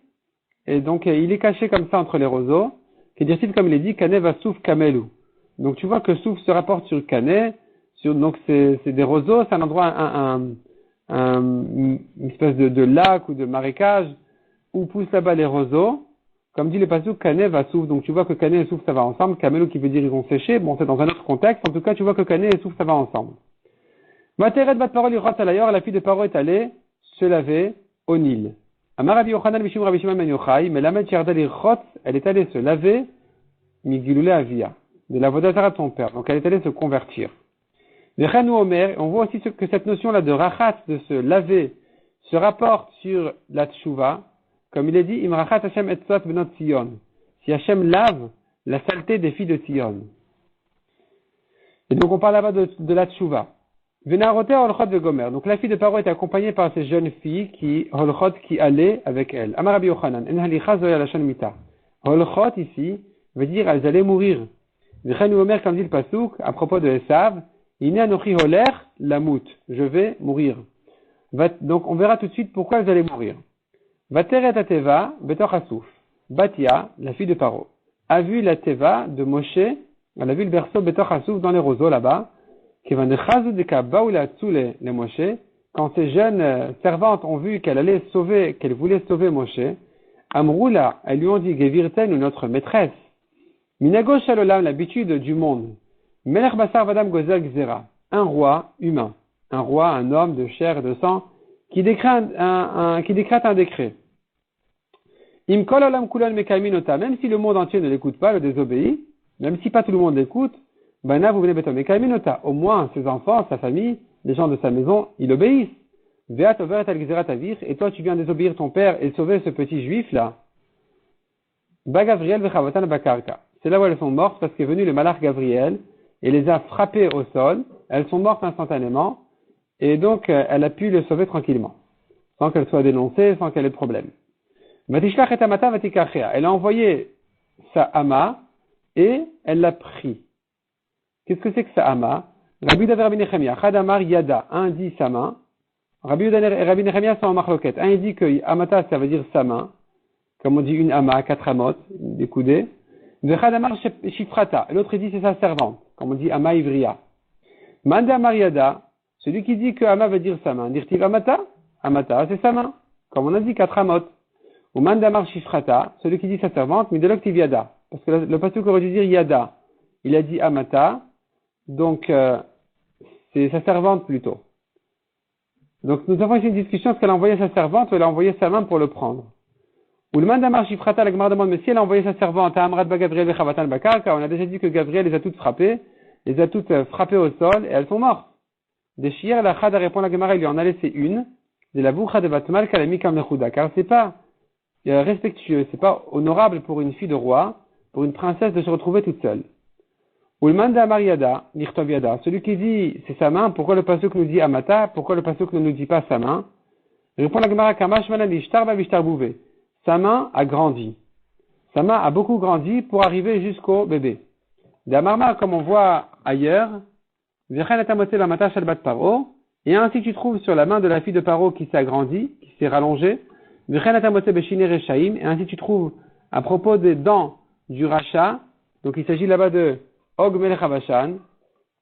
Et donc, il est caché comme ça entre les roseaux. Qui dit-il, comme il est dit, Kané va souf kamelu. Donc, tu vois que souf se rapporte sur Kané. Donc, c'est des roseaux, c'est un endroit, une espèce de lac ou de marécage où poussent là-bas les roseaux. Comme dit le pasuk, Kané va souf. Donc, tu vois que Kané et souf, ça va ensemble. Kamelu qui veut dire ils vont sécher. Bon, c'est dans un autre contexte. En tout cas, tu vois que Kané et souf, ça va ensemble. Materet bat parole irot alayor, la fille de Paro est allée se laver au Nil. Amar Rabbi Yochanan Mishum Rabbi Shimon ben Yochai, mais la mère Yardal Irot, elle est allée se laver, Migilule Avia, de la Vodazara de son père. Donc elle est allée se convertir. Vechanou Omer, on voit aussi que cette notion-là de rachat, de se laver, se rapporte sur la tshuva, comme il est dit, Imrachat Hashem etzot benot Tzion. Si Hashem lave la saleté des filles de Tzion. Et donc on parle là-bas de la tshuva. Venarote holchot de Gomer. Donc la fille de Paro était accompagnée par ces jeunes filles qui allaient avec elle. Amar Rabbi Yochanan. En halicha zoya lashon mita. Holchot ici veut dire elles allaient mourir. Vechenu Omer, comme dit le pasuk à propos de Esav, Ine anochi holer lamut. Je vais mourir. Donc on verra tout de suite pourquoi elles allaient mourir. Vateret ateva betoch asuf. Batia, la fille de Paro, a vu la teva de Moshe. Elle a vu le berceau betoch asuf dans les roseaux là-bas. Quand ces jeunes servantes ont vu qu'elle voulait sauver Moshe, Amroula, elles lui ont dit, Gevirten, notre maîtresse, Minago Shalolam, l'habitude du monde, Melech Basar Vadam Gozer Gzera, un roi humain, un roi, un homme de chair et de sang, qui décrète un décret. Imkol Olam Kulon Mekaiminota, même si le monde entier ne l'écoute pas, le désobéit, même si pas tout le monde l'écoute, Bana, vous venez béton. Mais Kaiminota, au moins, ses enfants, sa famille, les gens de sa maison, ils obéissent. Veat over et al tavir, et toi, tu viens désobéir ton père et sauver ce petit juif-là. Ba Gabriel vechavatan bakarka. C'est là où elles sont mortes parce qu'est venu le malach Gabriel et les a frappées au sol. Elles sont mortes instantanément et donc elle a pu le sauver tranquillement. Sans qu'elle soit dénoncée, sans qu'elle ait de problème. Vatishlach et amata vatikachea. Elle a envoyé sa ama et elle l'a pris. Qu'est-ce que c'est que sa ama? Rabbi Uda et Rabbi Nechemia. Chadamar yada. Un dit sa main. Rabbi Uda et Rabbi Nechemia sont en marloquette. Un dit que amata, ça veut dire sa main. Comme on dit une ama, 4 amot, des coudées. De Chadamar shifrata. L'autre dit c'est sa servante. Comme on dit ama ivria. Manda mariada. Celui qui dit que ama veut dire sa main. Dirtiv amata? Amata, c'est sa main. Comme on a dit 4 amot. Ou mandamar shifrata. Celui qui dit sa servante. Mideloktiv yada. Parce que le pasuk aurait dû dire yada. Il a dit amata. Donc, c'est sa servante plutôt. Donc, nous avons ici une discussion, est-ce qu'elle a envoyé sa servante ou elle a envoyé sa main pour le prendre? Ou le mandamar shifrata, la Gemara demande, mais si elle a envoyé sa servante à Amrat ba Gabriel vechavatan bakarka, on a déjà dit que Gabriel les a toutes frappées, au sol, et elles sont mortes. Des chières, la chada répond la Gemara, il lui en a laissé une, de la boucha de batmal qu'elle a mis comme le car c'est pas respectueux, c'est pas honorable pour une fille de roi, pour une princesse de se retrouver toute seule. Ou le manda mariada, nirtoviada, celui qui dit c'est sa main, pourquoi le pasuk nous dit amata, pourquoi le pasuk ne nous dit pas sa main? Répond la Gemara kamash manali shtarba vishtarbuve. Sa main a grandi. Sa main a beaucoup grandi pour arriver jusqu'au bébé. D'amarma, comme on voit ailleurs, v'chenatamotse la mata shalbat paro, et ainsi tu trouves sur la main de la fille de Paro qui s'est agrandie, qui s'est rallongée, v'chenatamotse beshine rechaim, et ainsi tu trouves à propos des dents du rachat, donc il s'agit là-bas de Og Melech Habashan,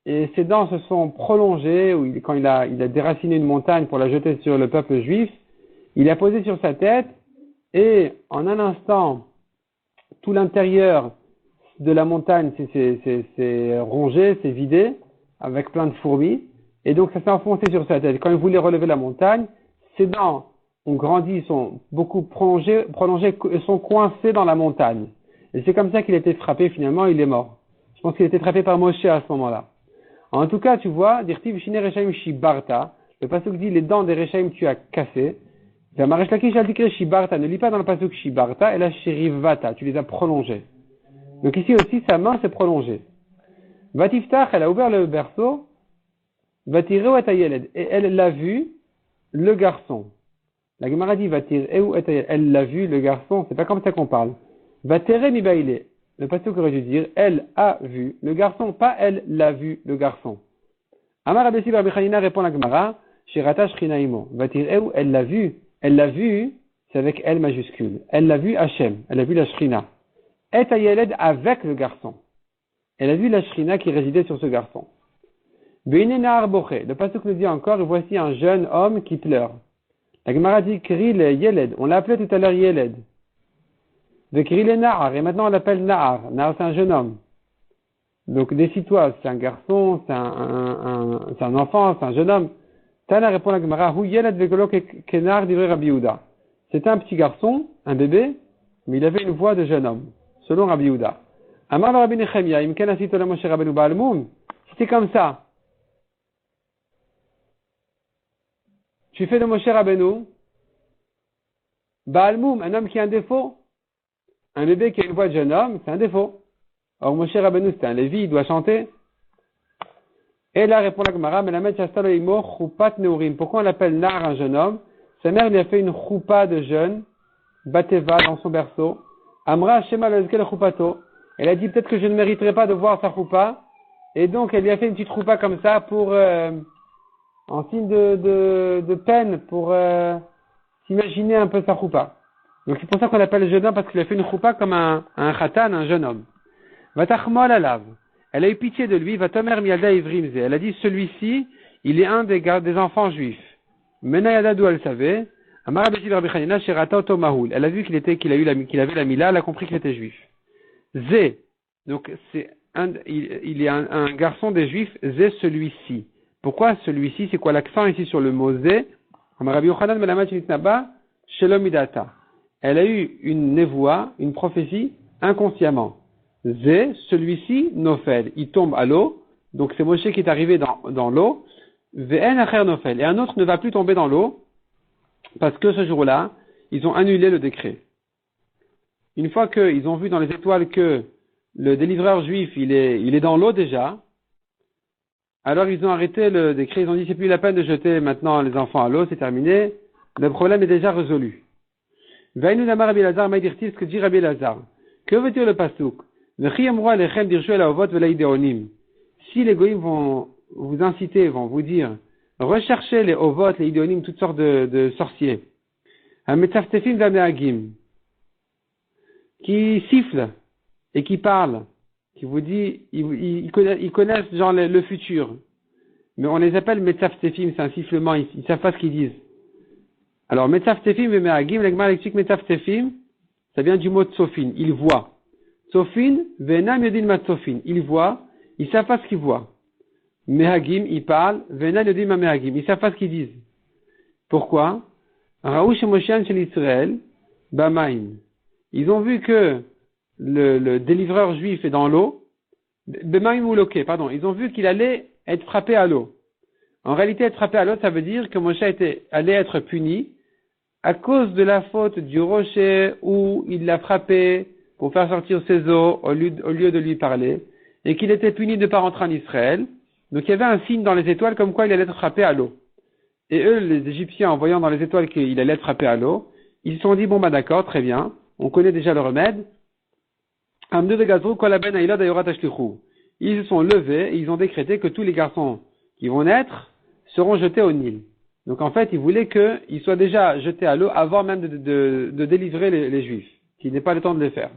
et ses dents se sont prolongées, quand il a déraciné une montagne pour la jeter sur le peuple juif, il a posé sur sa tête, et en un instant, tout l'intérieur de la montagne s'est rongé, s'est vidé, avec plein de fourmis, et donc ça s'est enfoncé sur sa tête. Quand il voulait relever la montagne, ses dents ont grandi, sont beaucoup prolongées et sont coincées dans la montagne. Et c'est comme ça qu'il a été frappé, finalement, il est mort. Je pense qu'il a été frappé par Moshe à ce moment-là. En tout cas, tu vois, Dirtiv Shine Rechaim Shibarta, le pasuk dit les dents des Rechaim tu as cassé. La Maresh Lakish a dit Shibarta, ne lis pas dans le pasuk Shibarta, et là Shirivata, tu les as prolongés. Donc ici aussi, sa main s'est prolongée. Vatiftach, elle a ouvert le berceau, Vatireu et Ayeled, et elle l'a vu, le garçon. La Gemara dit Vatireu et Ayeled, elle l'a vu, le garçon, c'est pas comme ça qu'on parle. Vatere mi baile. le pasuk aurait dû dire, elle a vu le garçon, pas elle l'a vu le garçon. Amar Abesi Rabbi Hanina répond à la Gemara, Shirata Shrina Imo. Va-t-il, elle l'a vu, c'est avec elle majuscule. Elle l'a vu Hachem, elle a vu la Shrina. Et Ayeled avec le garçon. Elle a vu la Shrina qui résidait sur ce garçon. Beine Nahar Boché. Le pasuk nous dit encore, et voici un jeune homme qui pleure. La Gemara dit, Kri le Yeled. On l'a appelé tout à l'heure Yeled. De Kri le Nahar. Et maintenant on l'appelle Nahar. Nahar c'est un jeune homme. Donc, décide-toi, c'est un garçon, c'est un enfant, c'est un jeune homme. Tana répond à la Gemara, Hu Yeled vegolo kenar divrei Rabbi Yehuda. C'était un petit garçon, un bébé, mais il avait une voix de jeune homme, selon Rabbi Yehuda. Amar le Rabbi Nechemia, imken asito la Moshe Rabbeinu Baal Mum. C'était comme ça. Tu fais de Moshe Rabbeinu Baal Mum, un homme qui a un défaut. Un bébé qui a une voix de jeune homme, c'est un défaut. Or, Moshe Rabbeinu, c'est un Lévi, il doit chanter. Et là, répond la Gemara, mais la mère Chastalo Imo, Choupat Neurim. Pourquoi on l'appelle Nar, un jeune homme? Sa mère lui a fait une choupa de jeune, Bateva, dans son berceau. Amra Shema Lezkel Choupato. Elle a dit peut-être que je ne mériterai pas de voir sa choupa. Et donc, elle lui a fait une petite choupa comme ça pour, en signe de peine, pour, s'imaginer un peu sa choupa. Donc, c'est pour ça qu'on l'appelle le jeune homme, parce qu'il a fait une choupa comme un khatan, un jeune homme. Vatachmol alav. Elle a eu pitié de lui. Vatomer miada ivrimze. Elle a dit, celui-ci, il est un des enfants juifs. Menayada d'où elle savait. Amar Abesi Rabbi Hanina Sherata Oto Mahoul. Elle a vu qu'il avait la mila, elle a compris qu'il était juif. Zé. Donc, il est un garçon des juifs. Zé, celui-ci. Pourquoi celui-ci? C'est quoi l'accent ici sur le mot Zé? Amar Rabbi Yochanan Melamat Shnitnaba Shelom Midata. Elle a eu une névoie, une prophétie, inconsciemment. Zé, celui-ci, Nofel, il tombe à l'eau, donc c'est Moshe qui est arrivé dans l'eau, Ve'en acher Nofel, et un autre ne va plus tomber dans l'eau, parce que ce jour-là, ils ont annulé le décret. Une fois qu'ils ont vu dans les étoiles que le délivreur juif, il est dans l'eau déjà, alors ils ont arrêté le décret, ils ont dit c'est plus la peine de jeter maintenant les enfants à l'eau, c'est terminé, le problème est déjà résolu. Ve'enu namar Rabbi Elazar, maïdirtiv, ce que dit Rabbi Elazar. Que veut dire le pasuk? Si les goïms vont vous inciter, vont vous dire, recherchez les ovot, les idéonymes, toutes sortes de sorciers, qui sifflent et qui parlent, qui vous dit, ils connaissent genre le futur, mais on les appelle metzaftefim, c'est un sifflement, ils savent pas ce qu'ils disent. Alors metzaftefim et meagim, l'egmar explique metzaftefim, ça vient du mot tsofin, ils voient. Tsofin, venam yodin mat tsofin. Ils voient, ils savent pas ce qu'ils voient. Mehagim, ils parlent, venam yodin ma mehagim. Ils savent pas ce qu'ils disent. Pourquoi? Raouch Moshian shel Israël, bamaim. Ils ont vu que le délivreur juif est dans l'eau, bamaim ou loké, pardon. Ils ont vu qu'il allait être frappé à l'eau. En réalité, être frappé à l'eau, ça veut dire que Moshe allait être puni à cause de la faute du rocher où il l'a frappé pour faire sortir ses eaux au lieu de lui parler, et qu'il était puni de ne pas rentrer en Israël. Donc il y avait un signe dans les étoiles comme quoi il allait être frappé à l'eau. Et eux, les Égyptiens, en voyant dans les étoiles qu'il allait être frappé à l'eau, ils se sont dit, bon bah d'accord, très bien, on connaît déjà le remède. Ils se sont levés et ils ont décrété que tous les garçons qui vont naître seront jetés au Nil. Donc en fait, ils voulaient qu'ils soient déjà jetés à l'eau avant même de délivrer les Juifs, qu'il n'ait pas le temps de les faire.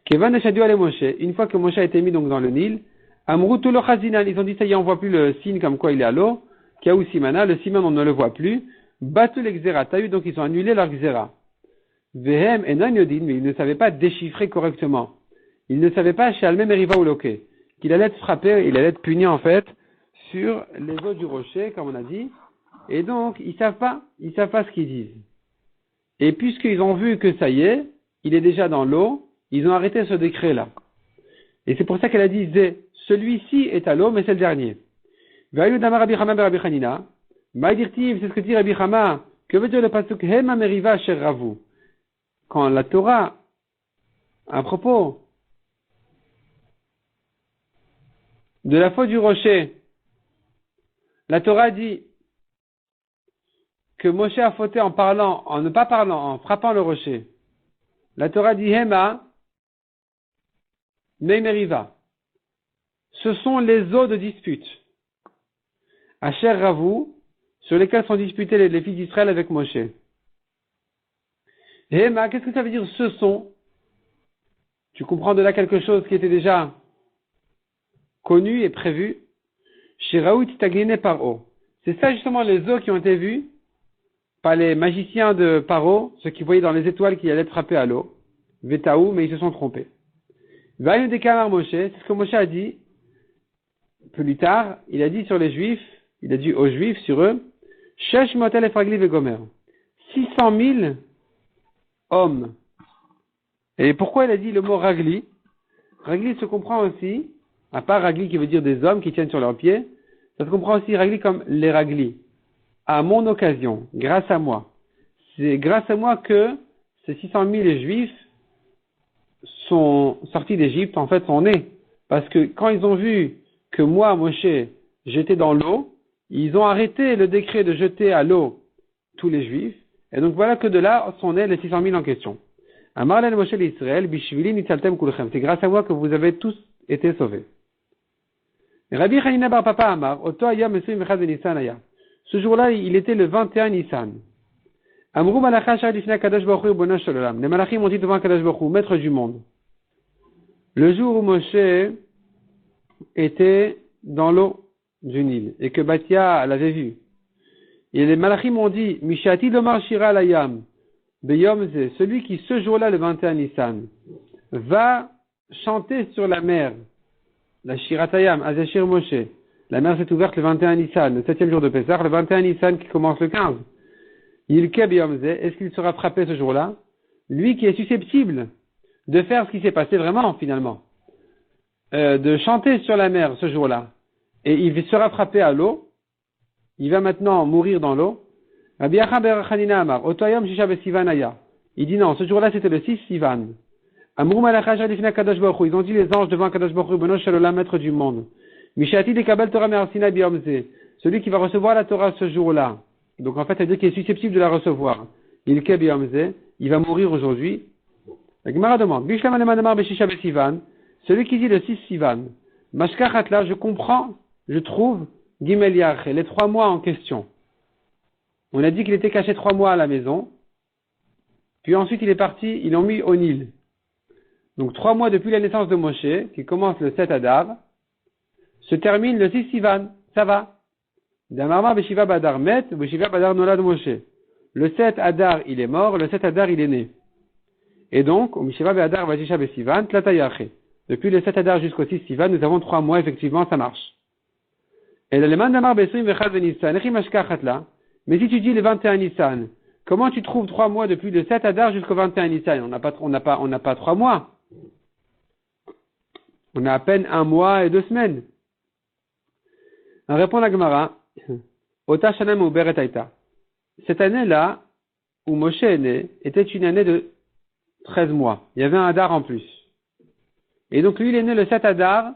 Kevan Eshadu ale Moshe, une fois que Moshe a été mis donc dans le Nil, Amrou tout le chazinan, ils ont dit ça y est, on voit plus le signe comme quoi il est à l'eau, Kiaou Simana, le siman on ne le voit plus, Batu l'exera, t'as eu donc ils ont annulé leur xéra. Vehem et non yodin, mais ils ne savaient pas déchiffrer correctement. Ils ne savaient pas chez Almem Eriva ou Loke, qu'il allait être frappé, il allait être puni en fait, sur les eaux du rocher, comme on a dit, et donc ils savent pas ce qu'ils disent. Et puisqu'ils ont vu que ça y est, il est déjà dans l'eau, ils ont arrêté ce décret-là. Et c'est pour ça qu'elle a dit, celui-ci est à l'eau, mais c'est le dernier. C'est ce que dit Rabbi Chama. Que veut dire le pasuk Hema meriva asher ravu? Quand la Torah, à propos de la faute du rocher, la Torah dit que Moshe a fauté en ne pas parlant, en frappant le rocher. La Torah dit Hema, Meimeriva. Ce sont les eaux de dispute. Asher Ravu, sur lesquels sont disputés les fils d'Israël avec Moshe. Hema, qu'est-ce que ça veut dire ce sont? Tu comprends de là quelque chose qui était déjà connu et prévu. Chez Raout Tagline Paro. C'est ça justement les eaux qui ont été vues par les magiciens de Paro, ceux qui voyaient dans les étoiles qu'il allait frapper à l'eau. Vetaou, mais ils se sont trompés. Vaïn de Kamar Moshe, c'est ce que Moshe a dit. Plus tard, il a dit sur les Juifs, il a dit aux Juifs sur eux, Shesh Motel Efragli Vegomer. 600 000 hommes. Et pourquoi il a dit le mot Ragli? Ragli se comprend aussi, à part Ragli qui veut dire des hommes qui tiennent sur leurs pieds, ça se comprend aussi Ragli comme les Ragli. À mon occasion, grâce à moi. C'est grâce à moi que ces 600 000 Juifs sont sortis d'Égypte, en fait, sont nés. Parce que quand ils ont vu que moi, Moshe, j'étais dans l'eau, ils ont arrêté le décret de jeter à l'eau tous les Juifs. Et donc voilà que de là sont nés les 600 000 en question. Amar len Moshe l'Israël, bishvili nitzaltem kulchem. C'est grâce à moi que vous avez tous été sauvés. Rabbi Hanina bar Papa Amar, oto ayam esrim vechad Nissan aya. Ce jour-là, il était le 21 Nissan. Amrou malacha shar lifnei Kadosh Baruch Hu bono shel olam. Les malachim ont dit devant Kadosh Baruch Hu, maître du monde. Le jour où Moshe était dans l'eau du Nil et que Batia l'avait vu. Et les malachim ont dit, Mishati domar shira layam, beyom ze, celui qui ce jour-là, le 21 Nissan, va chanter sur la mer, la shiratayam, azashir Moshe. La mer s'est ouverte le 21 Nissan, le 7e jour de Pessah, le 21 Nissan qui commence le 15. Yilke beyom ze, est-ce qu'il sera frappé ce jour-là? Lui qui est susceptible de faire ce qui s'est passé vraiment, finalement. De chanter sur la mer ce jour-là. Et il sera frappé à l'eau. Il va maintenant mourir dans l'eau. Il dit non, ce jour-là c'était le 6 Sivan. Ils ont dit les anges devant Kadosh Baruch Hu, Bono Shel Olam, maître du monde. Celui qui va recevoir la Torah ce jour-là. Donc en fait, c'est-à-dire qu'il est susceptible de la recevoir. Il va mourir aujourd'hui. La Gemara demande, celui qui dit le 6 Sivan, Mashkachatla, je comprends, je trouve, Gimel Yach, les 3 mois en question. On a dit qu'il était caché 3 mois à la maison, puis ensuite il est parti, ils l'ont mis au Nil. Donc 3 mois depuis la naissance de Moshe, qui commence le 7 Adar, se termine le 6 Sivan, ça va. Damarma Beshiva Badar Met, Beshiva Badar Nolad Moshe. Le 7 Adar, il est mort, le 7 Adar, il est né. Et donc, au Mishiva Be'adar Vajisha Besivan, Tlatayache. Depuis le 7 Adar jusqu'au 6 Sivan, nous avons 3 mois, effectivement, ça marche. Et l'élément d'Amar Besrim Vechad Venissan, Echimashkachatla. Mais si tu dis le 21 Nissan, comment tu trouves 3 mois depuis le 7 Adar jusqu'au 21 Nissan? On n'a pas 3 mois. On a à peine 1 mois et 2 semaines. On répond à la Gemara, Ota Shanam Uberet Aita. Cette année-là, où Moshe est né, était une année de 13 mois. Il y avait un Adar en plus. Et donc lui, il est né le 7 Adar,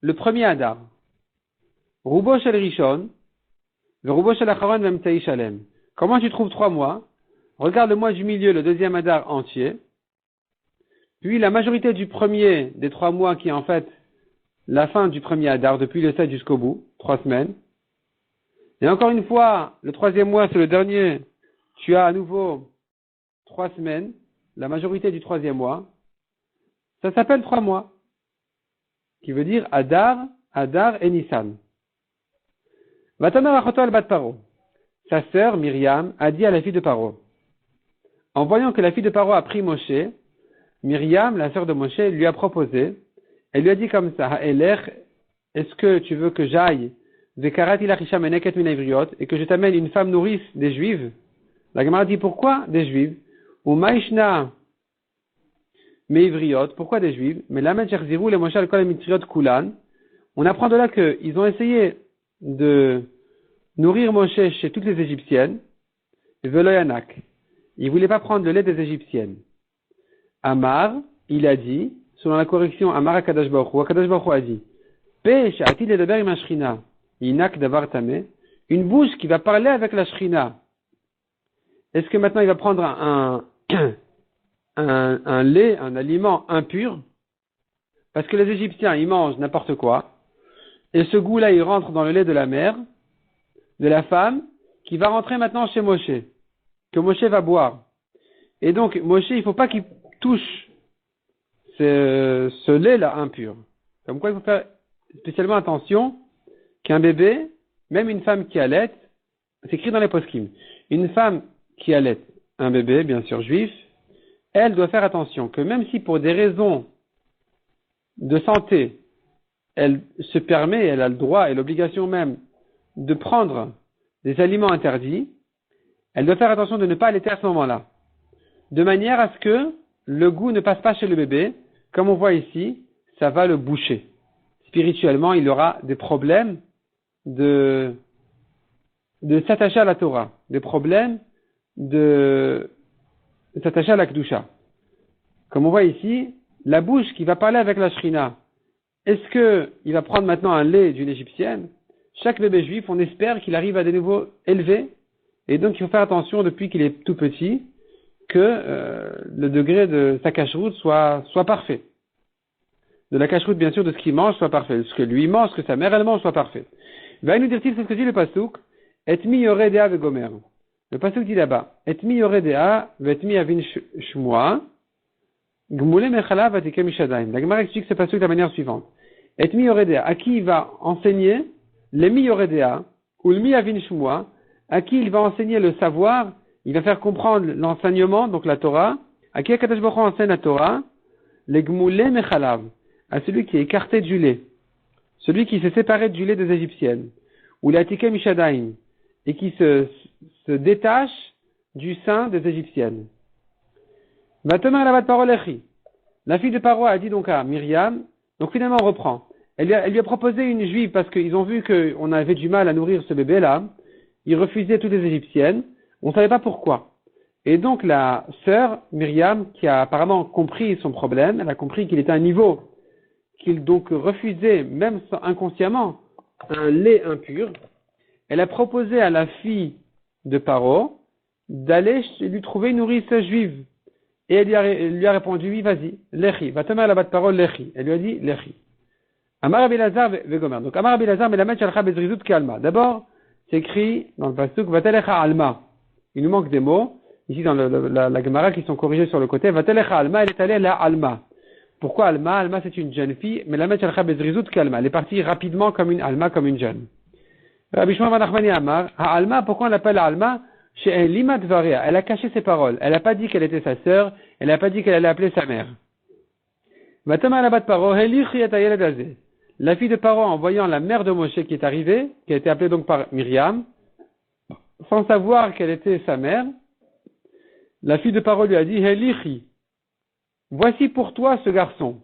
le premier Adar. Rubo shel Rishon, le Rubo shel Acharon v'emtei Shalem. Comment tu trouves 3 mois? Regarde le mois du milieu, le deuxième Adar entier. Puis la majorité du premier des 3 mois qui est en fait la fin du premier Adar, depuis le 7 jusqu'au bout, 3 semaines. Et encore une fois, le 3e mois, c'est le dernier. Tu as à nouveau 3 semaines. La majorité du 3e mois, ça s'appelle 3 mois, qui veut dire Adar, Adar et Nissan. Vatamer achoto al bat Paro. Sa sœur Myriam a dit à la fille de Paro. En voyant que la fille de Paro a pris Moshe, Myriam, la sœur de Moshe, lui a proposé. Elle lui a dit comme ça, Ha'eler, est-ce que tu veux que j'aille Vekarat ilachisha meneket min ivriot, et que je t'amène une femme nourrice des Juives? La Gemara dit pourquoi des Juives? Ou Maïshna Meivriot, pourquoi des Juifs? Mais la Mencherziru, les Moshe al-Kol Mitriot Kulan. On apprend de là qu'ils ont essayé de nourrir Moshe chez toutes les Égyptiennes. Veloyanak. Ils ne voulaient pas prendre le lait des Égyptiennes. Amar, il a dit, selon la correction, Amar Akadosh Baruch Hu, Akadosh Baruch Hu a dit, Pe sha'ati ledaber im Shrina, inak davar tameh, une bouche qui va parler avec la Shrina. Est-ce que maintenant il va prendre un lait, un aliment impur? parce que les Égyptiens, ils mangent n'importe quoi, et ce goût-là, il rentre dans le lait de la mère, de la femme, qui va rentrer maintenant chez Moshe, que Moshe va boire. Et donc, Moshe, il ne faut pas qu'il touche ce lait-là impur. Comme quoi, il faut faire spécialement attention qu'un bébé, même une femme qui allait, c'est écrit dans les poskim, une femme qui allait un bébé, bien sûr juif, elle doit faire attention que même si pour des raisons de santé, elle se permet, elle a le droit et l'obligation même de prendre des aliments interdits, elle doit faire attention de ne pas allaiter à ce moment-là. De manière à ce que le goût ne passe pas chez le bébé, comme on voit ici, ça va le boucher. Spirituellement, il aura des problèmes de s'attacher à la Torah, des problèmes de s'attacher à la Kedusha. Comme on voit ici, la bouche qui va parler avec la Shrina, est-ce qu'il va prendre maintenant un lait d'une égyptienne? Chaque bébé juif, on espère qu'il arrive à de nouveau élevé, et donc il faut faire attention depuis qu'il est tout petit, que le degré de sa cacheroute soit parfait. De la cacheroute, bien sûr, de ce qu'il mange soit parfait. Ce que lui mange, ce que sa mère elle mange soit parfait. Va nous dire-t-il, c'est ce que dit le Pasuk, et mi yoredea vegomer. Le Pasuk dit là-bas, et mi yoredea vet mi avin shmua, gmule mechala vatike mishadaim. La Gemara explique ce Pasuk de la manière suivante. Et mi yoredea, à qui il va enseigner les mi yoredea, ou le mi avin shmua, à qui il va enseigner le savoir, il va faire comprendre l'enseignement, donc la Torah, à qui Akadosh Baruch Hu enseigne la Torah, les gmule mechalav, à celui qui est écarté du lait, celui qui s'est séparé du lait des Égyptiennes, ou l'atike mishadaim, et qui se détache du sein des Égyptiennes. Va temer la parole Echi. La fille de Paro a dit donc à Myriam, donc finalement on reprend. Elle lui a proposé une juive parce qu'ils ont vu qu'on avait du mal à nourrir ce bébé-là. Ils refusaient toutes les Égyptiennes. On ne savait pas pourquoi. Et donc la sœur Myriam, qui a apparemment compris son problème, elle a compris qu'il était à un niveau qu'il donc refusait, même inconsciemment, un lait impur. Elle a proposé à la fille de Paro d'aller lui trouver une nourrice juive. Et elle lui a répondu, oui, vas-y, lechi, va te mettre la batte parole, lechi. Elle lui a dit, lechi. Amar Rabbi Lazar vegomer. Donc, Amar Rabbi Lazar, mais la mettre shalcha bezrizut kalma. D'abord, c'est écrit dans le pasuk, vatelecha alma. Il nous manque des mots. Ici, dans la Gemara qui sont corrigés sur le côté, vatelecha alma, elle est allée la alma. Pourquoi alma? Alma, c'est une jeune fille, mais la mettre shalcha bezrizut kalma. Elle est partie rapidement comme une alma, comme une jeune. Rabbi Shmuel ben Nachmani Amar, alma, pourquoi on l'appelle alma? Chez Elima Dvaria, elle a caché ses paroles. Elle n'a pas dit qu'elle était sa sœur, elle n'a pas dit qu'elle allait appeler sa mère. La fille de Paro, en voyant la mère de Moshe qui est arrivée, qui a été appelée donc par Myriam, sans savoir qu'elle était sa mère, la fille de Paro lui a dit, Helichi, voici pour toi ce garçon.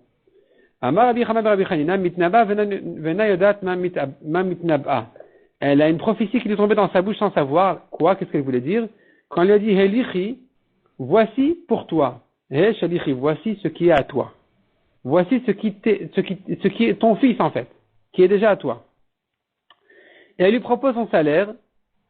Amar Rabbi Chamad Rabbi Chanina, mitnaba vena yodat ma mitnaba. Elle a une prophétie qui lui est tombée dans sa bouche sans savoir quoi, qu'est-ce qu'elle voulait dire. Quand elle lui a dit, Helichi, voici pour toi. He shalichi, voici ce qui est à toi. Voici ce qui est ton fils, en fait, qui est déjà à toi. Et elle lui propose son salaire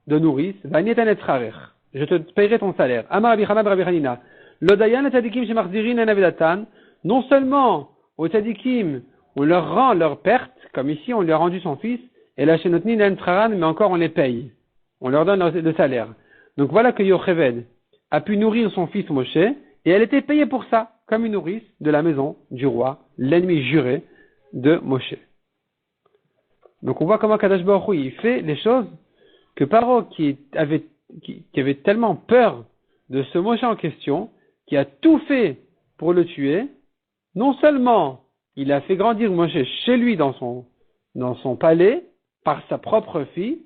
de nourrice, je te paierai ton salaire. Amar Rabbi Chamad Rabbi Hanina, Lodayan et tzadikim shemachzirin enavedatan, non seulement aux tzadikim, on leur rend leur perte, comme ici on lui a rendu son fils, et la chenotni n'entraran, mais encore on les paye. On leur donne le salaire. Donc voilà que Yocheved a pu nourrir son fils Moshe, et elle était payée pour ça, comme une nourrice de la maison du roi, l'ennemi juré de Moshe. Donc on voit comment Kadosh Baruch Hu, il fait les choses que Paro, qui avait tellement peur de ce Moshe en question, qui a tout fait pour le tuer, non seulement il a fait grandir Moshe chez lui dans son palais, par sa propre fille,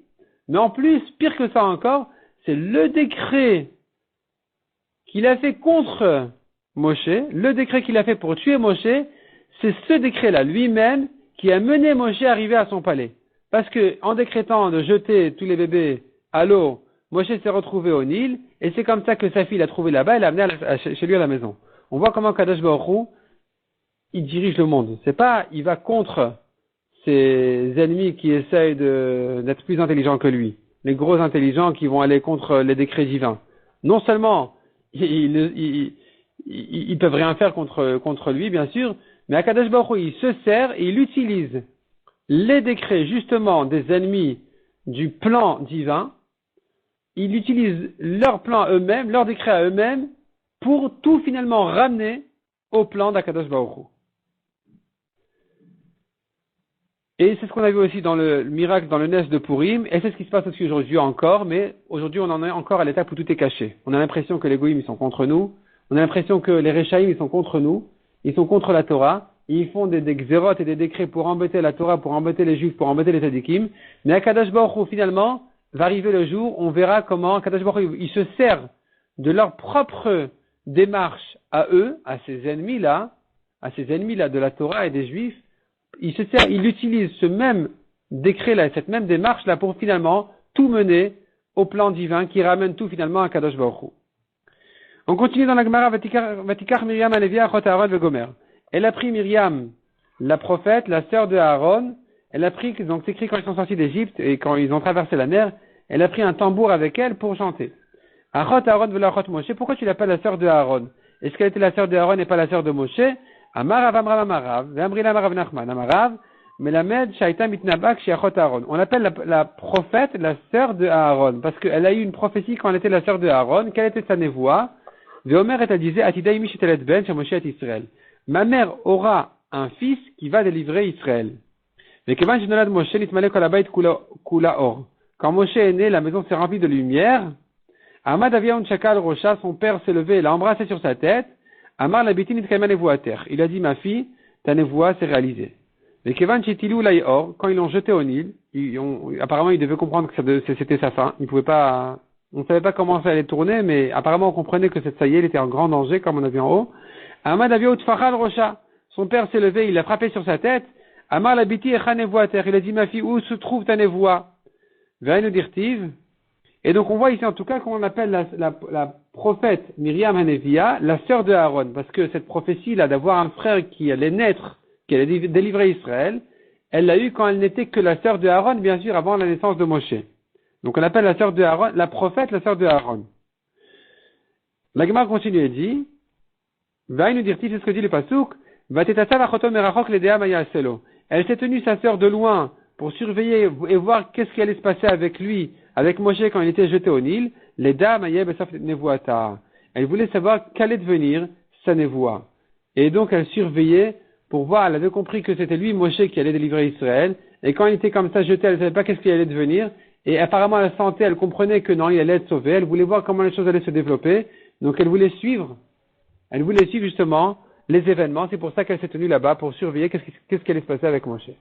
mais en plus, pire que ça encore, c'est le décret qu'il a fait contre Moshe, le décret qu'il a fait pour tuer Moshe, c'est ce décret-là lui-même qui a mené Moshe à arriver à son palais. Parce que, en décrétant de jeter tous les bébés à l'eau, Moshe s'est retrouvé au Nil, et c'est comme ça que sa fille l'a trouvé là-bas et l'a amené chez lui à la maison. On voit comment Kadosh Baruch Hu, il dirige le monde. C'est pas, il va contre ses ennemis qui essayent d'être plus intelligents que lui. Les gros intelligents qui vont aller contre les décrets divins. Non seulement, ils peuvent rien faire contre lui, bien sûr, Mais Akadosh Baruch Hu, il se sert et il utilise les décrets justement des ennemis du plan divin. Il utilise leur plan à eux-mêmes, leurs décrets à eux-mêmes, pour tout finalement ramener au plan d'Akadosh Baruch Hu. Et c'est ce qu'on a vu aussi dans le miracle, dans le Nes de Purim, et c'est ce qui se passe aussi aujourd'hui encore, mais aujourd'hui on en est encore à l'étape où tout est caché. On a l'impression que les Goïms ils sont contre nous, on a l'impression que les Réchaïm ils sont contre nous, ils sont contre la Torah, ils font des xérotes et des décrets pour embêter la Torah, pour embêter les Juifs, pour embêter les Tzadikim, mais Akadosh Baruch Hu finalement, va arriver le jour, on verra comment Akadosh Baruch Hu, il se sert de leur propre démarche à eux, à ces ennemis-là de la Torah et des Juifs, il utilise ce même décret-là, cette même démarche-là pour finalement tout mener au plan divin qui ramène tout finalement à Kadosh Baruch Hu. On continue dans la Gemara, Vatikar Miriam Alevia Achot Aaron Vegomer. Elle a pris Myriam, la prophète, la sœur de Aaron, elle a pris, donc c'est écrit quand ils sont sortis d'Égypte et quand ils ont traversé la mer, elle a pris un tambour avec elle pour chanter. Achot Aaron vela Achot Moshe, pourquoi tu l'appelles la sœur de Aaron? Est-ce qu'elle était la sœur de Aaron et pas la sœur de Moshe? Amarav Amrav Amarav, Ve'amrila Amarav Nachman, Amarav, Melamed Shaita Mitnabak Shiachot Aaron. On l'appelle la prophète, la sœur de Aaron, parce qu'elle a eu une prophétie quand elle était la sœur de Aaron. Quelle était sa névoie? Veomer et elle disait, Atidaï Mishtelet Ben Shamoshe et Israël. Ma mère aura un fils qui va délivrer Israël. Mais Kevan Shenolad Moshe Nitmale Kolabait Kula Or. Quand Moshe est né, la maison s'est remplie de lumière. Ahmad Aviaun Shakal Rocha, son père s'est levé et l'a embrassé sur sa tête. Amar la bitin itkayma nevoa à terre. Il a dit, ma fille, ta nevoa s'est réalisée. Mais Kevan Chetilou Laïor, quand ils l'ont jeté au Nil, apparemment ils devaient comprendre que c'était sa fin. Ils pouvaient pas, on ne savait pas comment ça allait tourner, mais apparemment on comprenait que ça y est, il était en grand danger, comme on a vu en haut. Amad Aviot Fachal Rocha, son père s'est levé, il l'a frappé sur sa tête. Amar la biti echa nevoa à terre. Il a dit, ma fille, où se trouve ta nevoa? Veinu dirtiv. Et donc on voit ici en tout cas qu'on appelle la prophète Myriam Hanevia la sœur de Aaron, parce que cette prophétie-là d'avoir un frère qui allait naître, qui allait délivrer Israël, elle l'a eu quand elle n'était que la sœur de Aaron, bien sûr, avant la naissance de Moshe. Donc on appelle la sœur de Aaron, la prophète, la sœur de Aaron. La Gemara continue et dit, va nous dire, c'est ce que dit le Pasuk, va tetasa vachoto merachok ledea maya selo. Elle s'est tenue sa sœur de loin pour surveiller et voir qu'est-ce qui allait se passer avec lui, avec Moshe quand il était jeté au Nil. Les dames, elle voulait savoir qu'allait devenir sa névoie. Et donc elle surveillait pour voir, elle avait compris que c'était lui, Moshe, qui allait délivrer Israël. Et quand il était comme ça jeté, elle ne savait pas qu'est-ce qui allait devenir. Et apparemment elle sentait, elle comprenait que non, il allait être sauvé. Elle voulait voir comment les choses allaient se développer. Donc elle voulait suivre justement les événements. C'est pour ça qu'elle s'est tenue là-bas pour surveiller qu'est-ce qui allait se passer avec Moshe.